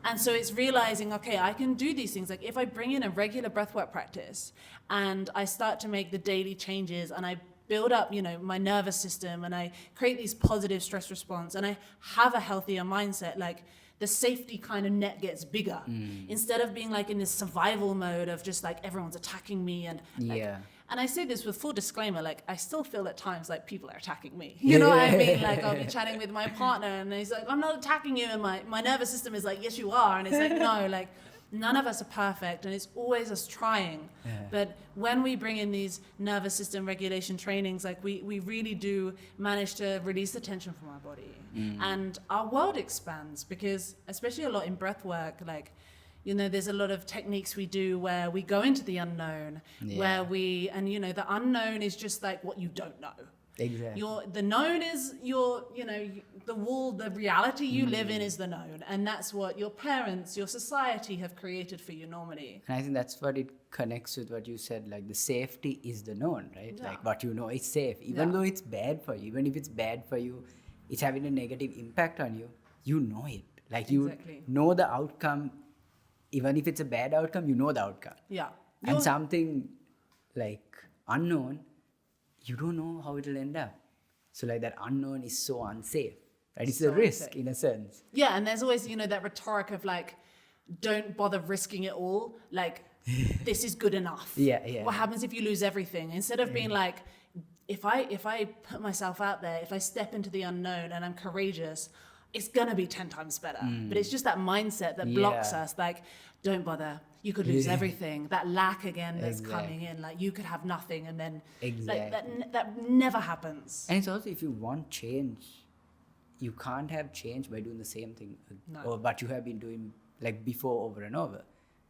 And so it's realizing, okay, I can do these things. Like if I bring in a regular breathwork practice and I start to make the daily changes and I build up, you know, my nervous system and I create these positive stress response and I have a healthier mindset, like the safety kind of net gets bigger instead of being like in this survival mode of just like everyone's attacking me and like, and I say this with full disclaimer, like I still feel at times like people are attacking me. You know what I mean? Like I'll be chatting with my partner and he's like, I'm not attacking you. And my nervous system is like, yes, you are. And it's like, no, like none of us are perfect and it's always us trying. But when we bring in these nervous system regulation trainings, like we really do manage to release the tension from our body. And our world expands because, especially a lot in breath work, like, you know, there's a lot of techniques we do where we go into the unknown, where and you know, the unknown is just like what you don't know. Exactly. The known is you know, the reality you live in is the known. And that's what your parents, your society have created for you normally. And I think that's what it connects with what you said, like the safety is the known, right? Yeah. Like what you know is safe. Even though it's bad for you, even if it's bad for you, it's having a negative impact on you, you know it. Like you know the outcome. Even if it's a bad outcome, you know the outcome. Yeah. And something like unknown, you don't know how it'll end up. So like that unknown is so unsafe. Right? It's a risk in a sense. Yeah, and there's always, you know, that rhetoric of like, don't bother risking it all. Like, this is good enough. What happens if you lose everything? Instead of being like, if I put myself out there, if I step into the unknown and I'm courageous, it's gonna be 10 times better. But it's just that mindset that blocks us, like, don't bother, you could lose everything. That lack again that's coming in, like you could have nothing, and then like that never happens. And it's also, if you want change, you can't have change by doing the same thing or what you have been doing like before over and over.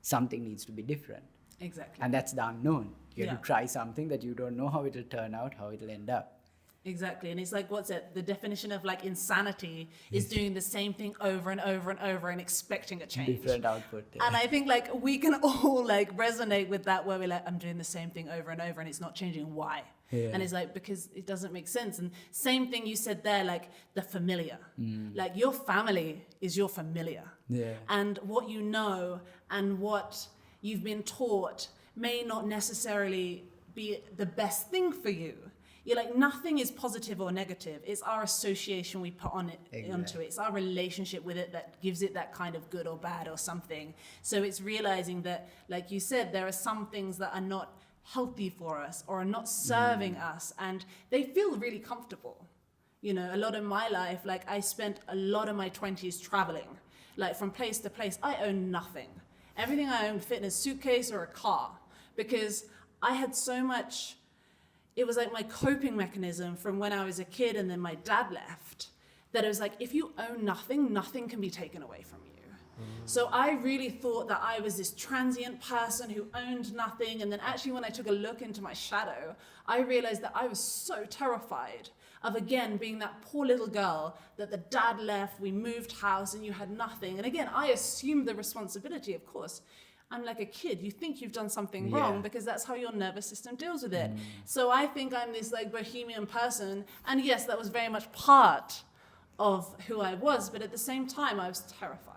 Something needs to be different. Exactly. And that's the unknown. You have to try something that you don't know how it'll turn out, how it'll end up. Exactly. And it's like, what's it? The definition of like insanity is doing the same thing over and over and over and expecting a change. Different output. Yeah. And I think like we can all like resonate with that, where we're like, I'm doing the same thing over and over and it's not changing. Why? Yeah. And it's like, because it doesn't make sense. And same thing you said there, like the familiar. Like your family is your familiar. Yeah. And what you know and what you've been taught may not necessarily be the best thing for you. You're like, nothing is positive or negative. It's our association we put on it, onto it. It's our relationship with it that gives it that kind of good or bad or something. So it's realizing that, like you said, there are some things that are not healthy for us or are not serving us, and they feel really comfortable. You know, a lot of my life, like I spent a lot of my 20s traveling, like from place to place. I own nothing. Everything I owned fit in a suitcase or a car, because I had so much. It was like my coping mechanism from when I was a kid and then my dad left, that it was like, if you own nothing, nothing can be taken away from you. So I really thought that I was this transient person who owned nothing. And then actually when I took a look into my shadow, I realized that I was so terrified of, again, being that poor little girl that the dad left, we moved house and you had nothing. And again, I assumed the responsibility, of course. I'm like a kid. You think you've done something wrong because that's how your nervous system deals with it. So I think I'm this like bohemian person. And yes, that was very much part of who I was. But at the same time, I was terrified.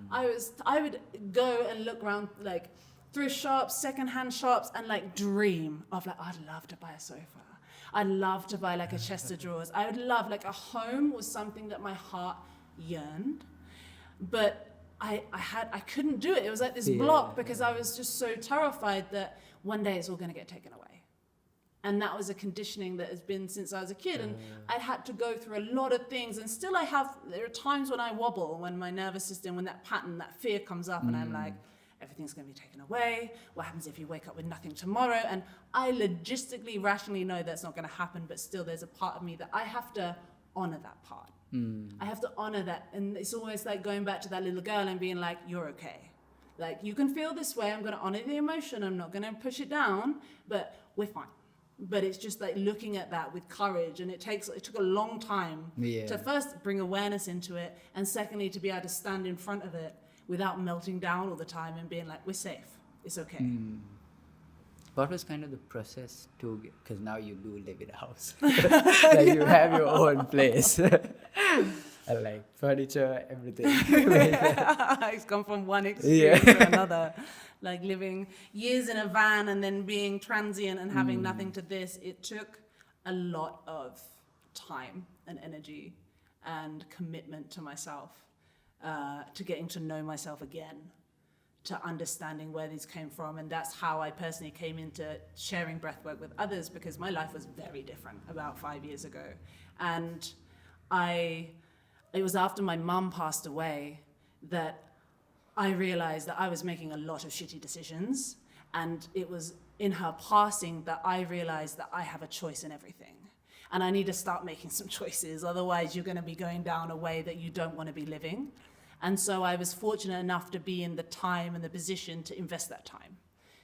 I would go and look around like thrift shops, secondhand shops, and like dream of like, I'd love to buy a sofa. I'd love to buy like a chest of drawers. I would love, like a home was something that my heart yearned. But I couldn't do it. It was like this block because I was just so terrified that one day it's all going to get taken away. And that was a conditioning that has been since I was a kid. And I had to go through a lot of things. And still there are times when I wobble, when my nervous system, when that pattern, that fear comes up and I'm like, everything's going to be taken away. What happens if you wake up with nothing tomorrow? And I logistically, rationally know that's not going to happen. But still there's a part of me that I have to honor that part. I have to honor that. And it's always like going back to that little girl and being like, you're okay. Like, you can feel this way. I'm going to honor the emotion. I'm not going to push it down, but we're fine. But it's just like looking at that with courage. And it took a long time to first bring awareness into it. And secondly, to be able to stand in front of it without melting down all the time and being like, we're safe. It's okay. What was kind of the process to, because now you do live in a house, like you have your own place, and like furniture, everything. It's gone from one experience to another, like living years in a van and then being transient and having nothing to this. It took a lot of time and energy and commitment to myself, to getting to know myself again, to understanding where these came from. And that's how I personally came into sharing breathwork with others, because my life was very different about 5 years ago. And it was after my mum passed away that I realized that I was making a lot of shitty decisions. And it was in her passing that I realized that I have a choice in everything. And I need to start making some choices. Otherwise, you're going to be going down a way that you don't want to be living. And so I was fortunate enough to be in the time and the position to invest that time,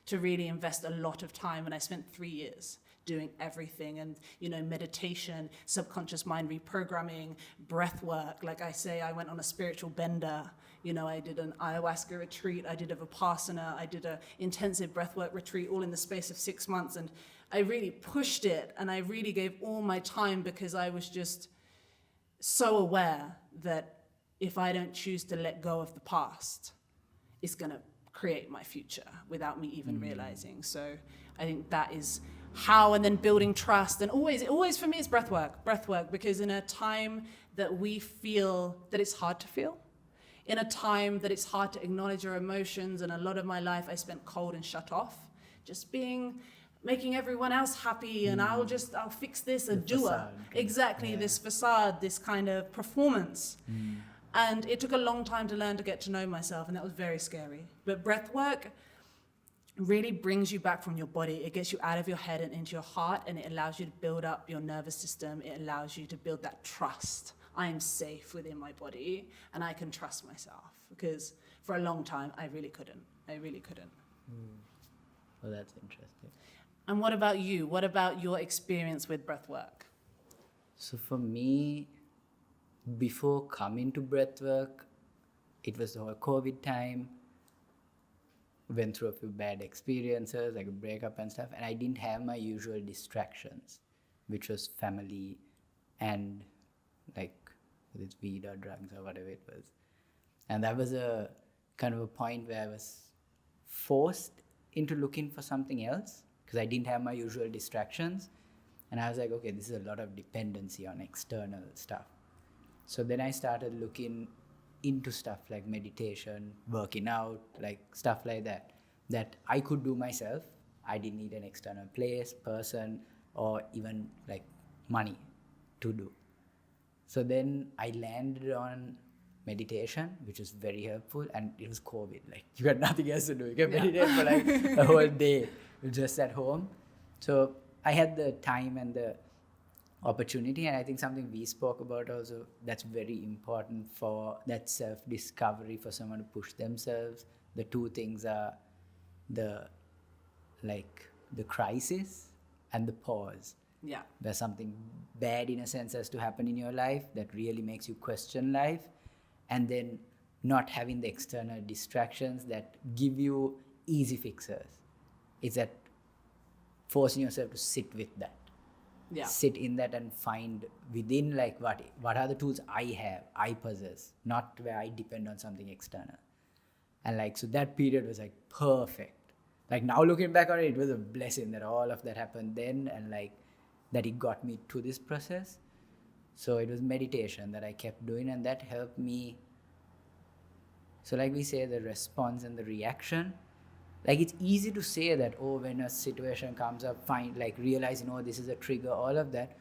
to really invest a lot of time. And I spent 3 years doing everything, and, you know, meditation, subconscious mind reprogramming, breath work. Like I say, I went on a spiritual bender. You know, I did an ayahuasca retreat. I did a Vipassana. I did an intensive breathwork retreat, all in the space of 6 months. And I really pushed it, and I really gave all my time, because I was just so aware that if I don't choose to let go of the past, it's going to create my future without me even realizing. So I think that is how, and then building trust. And always for me, it's breath work, because in a time that we feel that it's hard to feel, in a time that it's hard to acknowledge your emotions, and a lot of my life I spent cold and shut off, just being making everyone else happy, and I'll fix this, a The doer. facade. Exactly, Yeah. this facade, this kind of performance. And it took a long time to learn to get to know myself, and that was very scary. But breath work really brings you back from your body. It gets you out of your head and into your heart, and it allows you to build up your nervous system. It allows you to build that trust. I am safe within my body, and I can trust myself. Because for a long time, I really couldn't. Well, that's interesting. And what about you? What about your experience with breath work? So for me, before coming to breathwork, it was the whole COVID time. Went through a few bad experiences, like a breakup and stuff, and I didn't have my usual distractions, which was family and like whether it's weed or drugs or whatever it was. And that was a kind of a point where I was forced into looking for something else because I didn't have my usual distractions. And I was like, okay, this is a lot of dependency on external stuff. So then I started looking into stuff like meditation, working out, like stuff like that I could do myself. I didn't need an external place, person, or even like money to do. So then I landed on meditation, which was very helpful, and it was COVID. Like you got nothing else to do. You can meditate for like a whole day, just at home. So I had the time and the opportunity, and I think something we spoke about also that's very important for that self-discovery, for someone to push themselves. The two things are the crisis and the pause. Yeah. Where something bad in a sense has to happen in your life that really makes you question life, and then not having the external distractions that give you easy fixes. It's that forcing yourself to sit with that. Yeah. Sit in that and find within like what are the tools I have, I possess, not where I depend on something external. And like, so that period was like perfect. Like now looking back on it, it was a blessing that all of that happened then, and like that it got me to this process. So it was meditation that I kept doing, and that helped me. So like we say, the response and the reaction, like it's easy to say that, oh, when a situation comes up, realize, this is a trigger, all of that.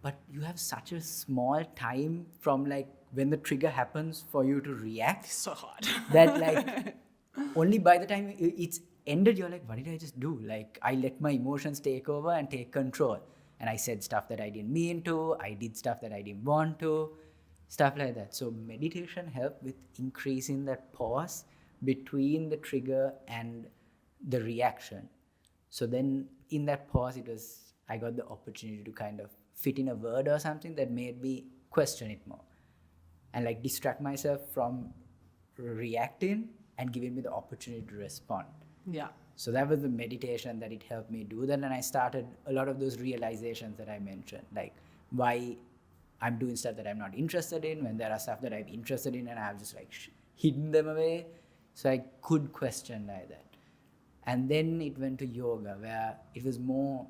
But you have such a small time from like when the trigger happens for you to react. So hard. That like only by the time it's ended, you're like, what did I just do? Like I let my emotions take over and take control. And I said stuff that I didn't mean to. I did stuff that I didn't want to. Stuff like that. So meditation helped with increasing that pause between the trigger and the reaction. So then in that pause, I got the opportunity to kind of fit in a word or something that made me question it more. And like distract myself from reacting and giving me the opportunity to respond. Yeah. So that was the meditation that it helped me do that. And I started a lot of those realizations that I mentioned, like why I'm doing stuff that I'm not interested in, when there are stuff that I'm interested in and I've just like hidden them away. So I could question like that. And then it went to yoga, where it was more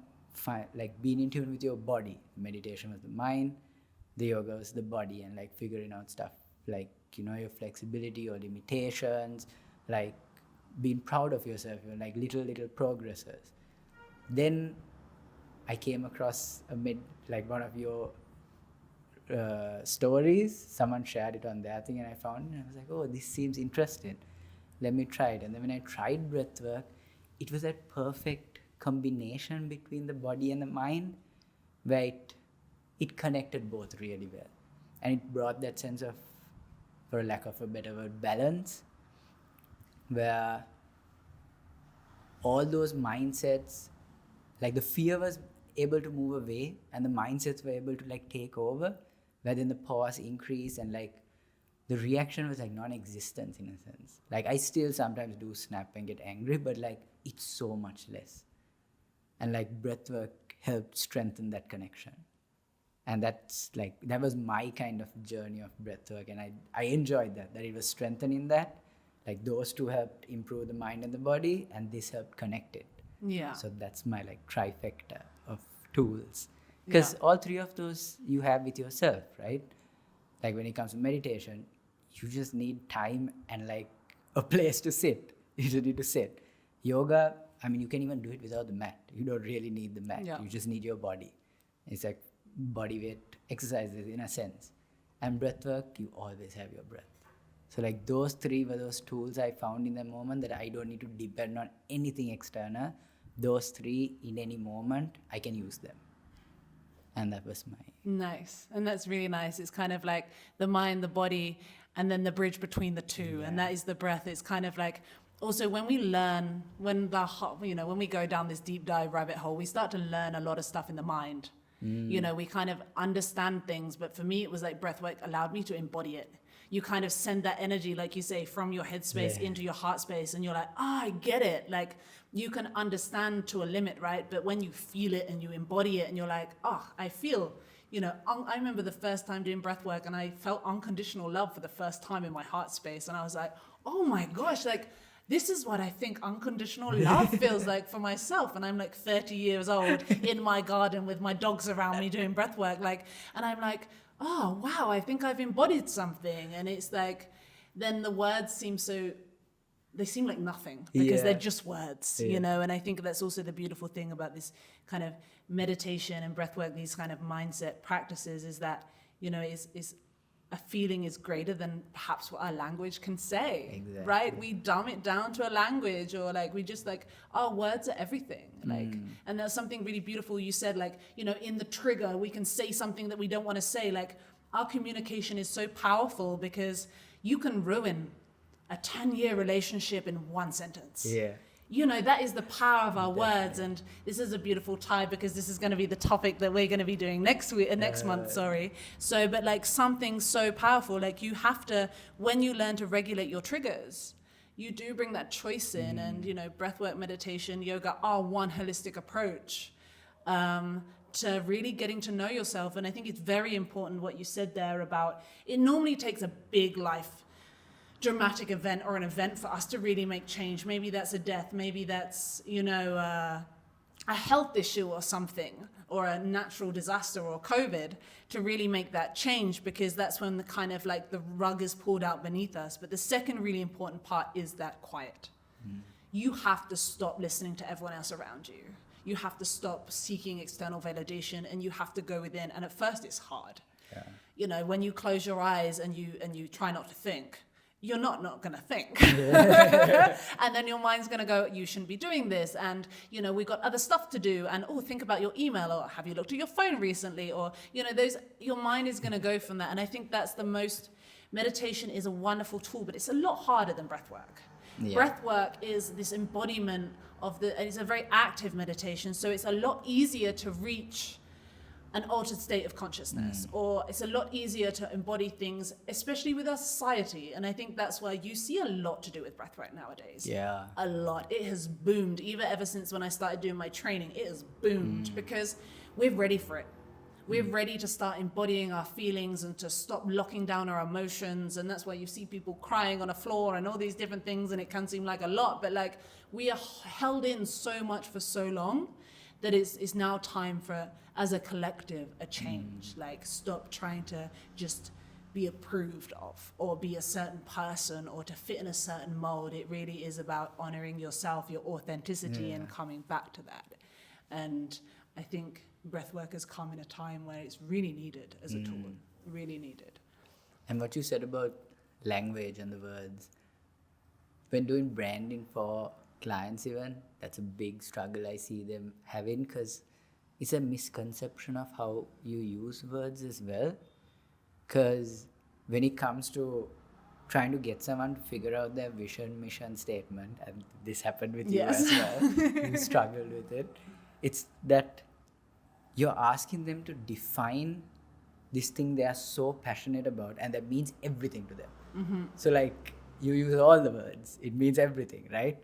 like being in tune with your body. Meditation was the mind, the yoga was the body, and like figuring out stuff like, your flexibility, your limitations, like being proud of yourself, like little progresses. Then I came across one of your stories. Someone shared it on their thing, and I found it, and I was like, oh, this seems interesting. Let me try it. And then when I tried breathwork, it was that perfect combination between the body and the mind, where it connected both really well. And it brought that sense of, for lack of a better word, balance, where all those mindsets, like the fear was able to move away and the mindsets were able to like take over, where then the pause increased and like the reaction was like non-existent in a sense. Like I still sometimes do snap and get angry, but like it's so much less. And like breathwork helped strengthen that connection. And that's like, that was my kind of journey of breathwork. And I enjoyed that it was strengthening that. Like those two helped improve the mind and the body, and this helped connect it. Yeah. So that's my like trifecta of tools. Because all three of those you have with yourself, right? Like when it comes to meditation, you just need time and like a place to sit. You just need to sit. Yoga, you can even do it without the mat. You don't really need the mat. Yeah. You just need your body. It's like body weight exercises in a sense. And breath work, you always have your breath. So like those 3 were those tools I found in the moment that I don't need to depend on anything external. Those 3 in any moment, I can use them. And that was my... Nice. And that's really nice. It's kind of like the mind, the body, and then the bridge between the two. And that is the breath. It's kind of like, also when we learn, when we go down this deep dive rabbit hole, we start to learn a lot of stuff in the mind. We kind of understand things, but for me, it was like breath work allowed me to embody it. You kind of send that energy, like you say, from your head space into your heart space, and you're like, I get it. Like you can understand to a limit, right? But when you feel it and you embody it and you're like, I feel, I remember the first time doing breath work and I felt unconditional love for the first time in my heart space. And I was like, oh my gosh, like, this is what I think unconditional love feels like for myself. And I'm like 30 years old in my garden with my dogs around me doing breath work. And I'm like, oh, wow, I think I've embodied something. And it's like, then the words seem like nothing because they're just words, and I think that's also the beautiful thing about this kind of meditation and breath work, these kind of mindset practices is that, is a feeling is greater than perhaps what our language can say. Exactly. Right? We dumb it down to a language, or like we just like our words are everything. And there's something really beautiful you said, like, in the trigger we can say something that we don't want to say. Like our communication is so powerful because you can ruin a 10-year relationship in one sentence. That is the power of our words. And this is a beautiful tie because this is going to be the topic that we're going to be doing next month. So, but like something so powerful, like you have to, when you learn to regulate your triggers, you do bring that choice in. And, breathwork, meditation, yoga are one holistic approach to really getting to know yourself. And I think it's very important what you said there about, it normally takes a big life dramatic event or an event for us to really make change. Maybe that's a death, maybe that's a health issue or something, or a natural disaster or COVID, to really make that change, because that's when the kind of like the rug is pulled out beneath us. But the second really important part is that quiet. You have to stop listening to everyone else around you. You have to stop seeking external validation, and you have to go within. And at first it's hard. When you close your eyes and you try not to think, you're not going to think. And then your mind's going to go, you shouldn't be doing this. And, we've got other stuff to do. And, think about your email, or have you looked at your phone recently? Or, your mind is going to go from that. And I think that's meditation is a wonderful tool, but it's a lot harder than breath work. Breath work is this embodiment it's a very active meditation. So it's a lot easier to reach an altered state of consciousness, or it's a lot easier to embody things, especially with our society. And I think that's why you see a lot to do with breathwork nowadays. A lot. It has boomed. Even ever since when I started doing my training, it has boomed because we're ready for it. We're ready to start embodying our feelings and to stop locking down our emotions. And that's why you see people crying on a floor and all these different things, and it can seem like a lot, but like we are held in so much for so long that it's now time for, as a collective, a change. Like stop trying to just be approved of or be a certain person or to fit in a certain mold. It really is about honoring yourself, your authenticity, and coming back to that. And I think breathwork has come in a time where it's really needed as a tool, really needed. And what you said about language and the words, when doing branding for clients even, that's a big struggle I see them having, because it's a misconception of how you use words as well. Because when it comes to trying to get someone to figure out their vision, mission statement, and this happened with you as well, you struggled with it, it's that you're asking them to define this thing they are so passionate about, and that means everything to them. So like you use all the words, it means everything, right?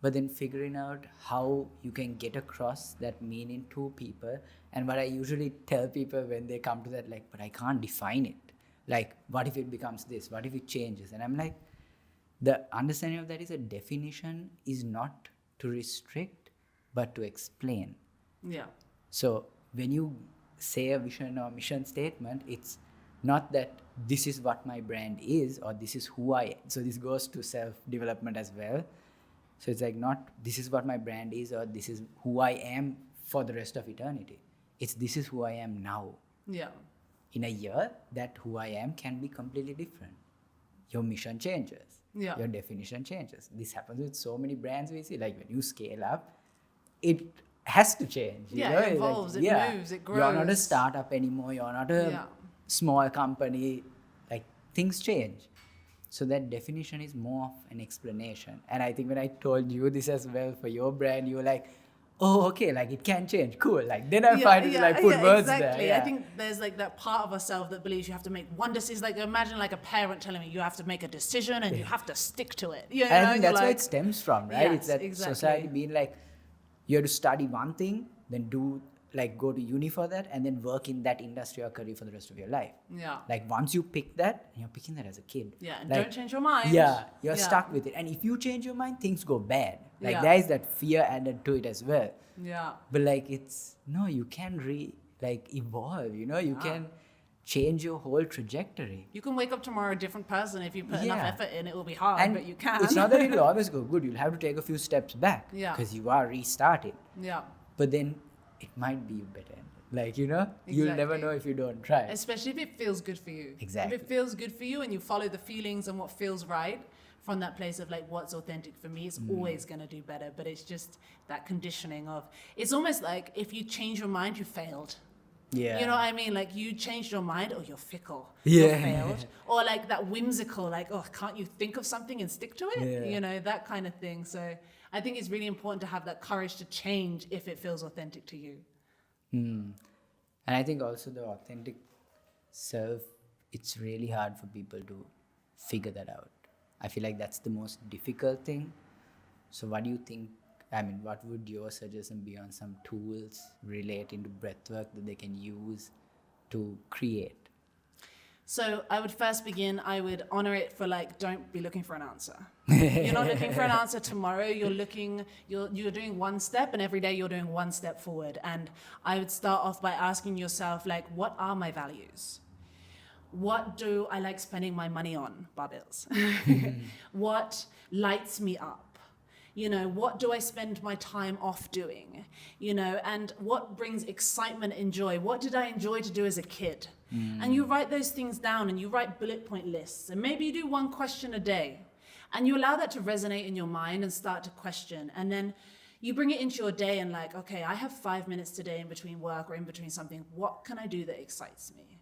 But then figuring out how you can get across that meaning to people. And what I usually tell people when they come to that, like, but I can't define it. Like, what if it becomes this? What if it changes? And I'm like, the understanding of that is a definition is not to restrict, but to explain. So when you say a vision or mission statement, it's not that this is what my brand is or this is who I am. So this goes to self-development as well. So it's like not this is what my brand is or this is who I am for the rest of eternity. It's this is who I am now. Yeah. In a year, that who I am can be completely different. Your mission changes. Yeah. Your definition changes. This happens with so many brands we see. Like when you scale up, it has to change. You know? It evolves, like, it moves, it grows. You're not a startup anymore. You're not a Yeah. small company. Like things change. So that definition is more of an explanation. And I think when I told you this as well for your brand, you were like, oh, okay, like it can change. Cool. Like then I find it like put words exactly. there. I think there's like that part of ourselves that believes you have to make one decision. Like imagine like a parent telling me you have to make a decision and you have to stick to it. You know, and I think that's like, where it stems from, right? Yes, it's that exactly. society being like, you have to study one thing, then go to uni for that, and then work in that industry or career for the rest of your life. Yeah. Like once you pick that, and you're picking that as a kid. Yeah, and like, don't change your mind. Yeah, you're stuck with it. And if you change your mind, things go bad. Like there is that fear added to it as well. Yeah. But like you can evolve, you know, you can change your whole trajectory. You can wake up tomorrow a different person if you put enough effort in. It will be hard, And but you can. it's not that it'll always go good. You'll have to take a few steps back. Yeah. Because you are restarting. Yeah. But then it might be better. Like, you know, you'll never know if you don't try. Especially if it feels good for you. Exactly. If it feels good for you and you follow the feelings and what feels right from that place of like what's authentic for me, it's always going to do better. But it's just that conditioning of, it's almost like if you change your mind, you failed. Yeah. You know what I mean? Like you changed your mind, or you're fickle. Yeah. You're failed. Or like that whimsical, like, oh, can't you think of something and stick to it? Yeah. You know, that kind of thing. So I think it's really important to have that courage to change if it feels authentic to you. And I think also the authentic self, it's really hard for people to figure that out. I feel like that's the most difficult thing. So what do you think? I mean, what would your suggestion be on some tools relating to breathwork that they can use to create? So I would first begin, I would honor it for like, don't be looking for an answer. You're not looking for an answer tomorrow. You're doing one step, and every day you're doing one step forward. And I would start off by asking yourself, like, what are my values? What do I like spending my money on? Bar bills. What lights me up? You know, what do I spend my time off doing? You know, and what brings excitement and joy? What did I enjoy to do as a kid? And you write those things down and you write bullet point lists. And maybe you do one question a day. And you allow that to resonate in your mind and start to question. And then you bring it into your day and like, okay, I have 5 minutes today in between work or in between something. What can I do that excites me?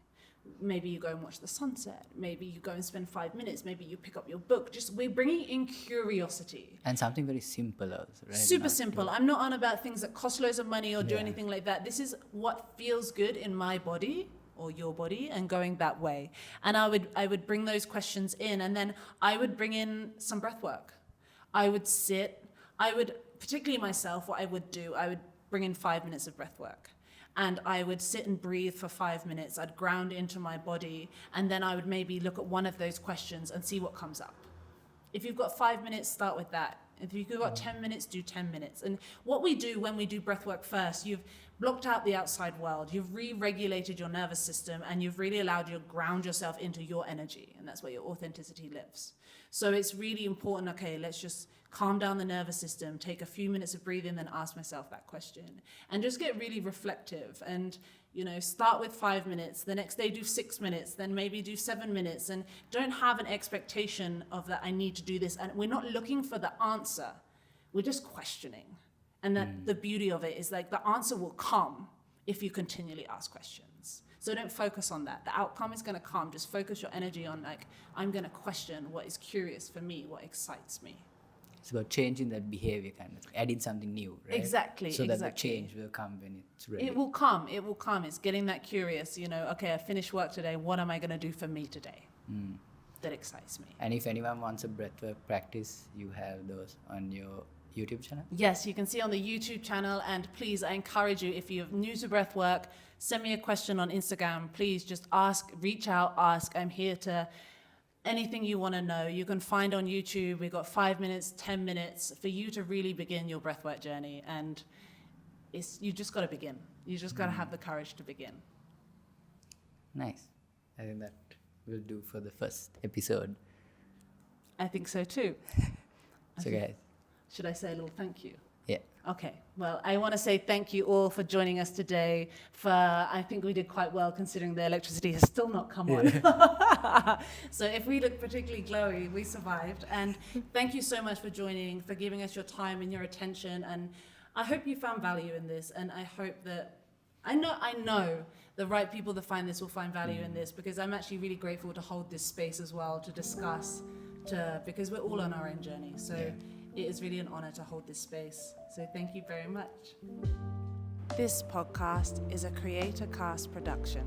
Maybe you go and watch the sunset. Maybe you go and spend 5 minutes. Maybe you pick up your book. Just we're bringing in curiosity. And something very simple also, right? Super simple. I'm not on about things that cost loads of money or do anything like that. This is what feels good in my body or your body and going that way. And I would bring those questions in, and then I would bring in some breath work. Particularly myself, what I would do, I would bring in 5 minutes of breath work. And I would sit and breathe for 5 minutes. I'd ground into my body, and then I would maybe look at one of those questions and see what comes up. If you've got 5 minutes, start with that. If you've got 10 minutes, do 10 minutes. And what we do when we do breath work first, you've blocked out the outside world, you've re-regulated your nervous system, and you've really allowed you to ground yourself into your energy. And that's where your authenticity lives. So it's really important, okay, let's just calm down the nervous system, take a few minutes of breathing, then ask myself that question. And just get really reflective and, you know, start with 5 minutes, the next day do 6 minutes, then maybe do 7 minutes, and don't have an expectation of that I need to do this. And we're not looking for the answer, we're just questioning. And that the beauty of it is like the answer will come if you continually ask questions. So don't focus on that. The outcome is going to come. Just focus your energy on like, I'm going to question what is curious for me, what excites me. It's about changing that behavior, kind of adding something new, right? Exactly. So that the change will come when it's ready. It will come. It's getting that curious, you know, okay, I finished work today. What am I going to do for me today? That excites me. And if anyone wants a breathwork practice, you have those on your YouTube channel? Yes, you can see on the YouTube channel. And please, I encourage you, if you're new to breathwork, send me a question on Instagram. Please just ask, reach out, ask. I'm here to anything you want to know. You can find on YouTube. We've got 5 minutes, 10 minutes for you to really begin your breathwork journey. And you just got to begin. You just got to have the courage to begin. Nice. I think that will do for the first episode. I think so too. So guys, should I say a little thank you? Yeah. Okay, well, I want to say thank you all for joining us today. I think we did quite well considering the electricity has still not come on. So if we look particularly glowy, we survived. And thank you so much for joining, for giving us your time and your attention. And I hope you found value in this. And I hope that, I know the right people that find this will find value in this, because I'm actually really grateful to hold this space as well, to discuss, because we're all on our own journey. So it is really an honor to hold this space. So thank you very much. This podcast is a Creator Cast production.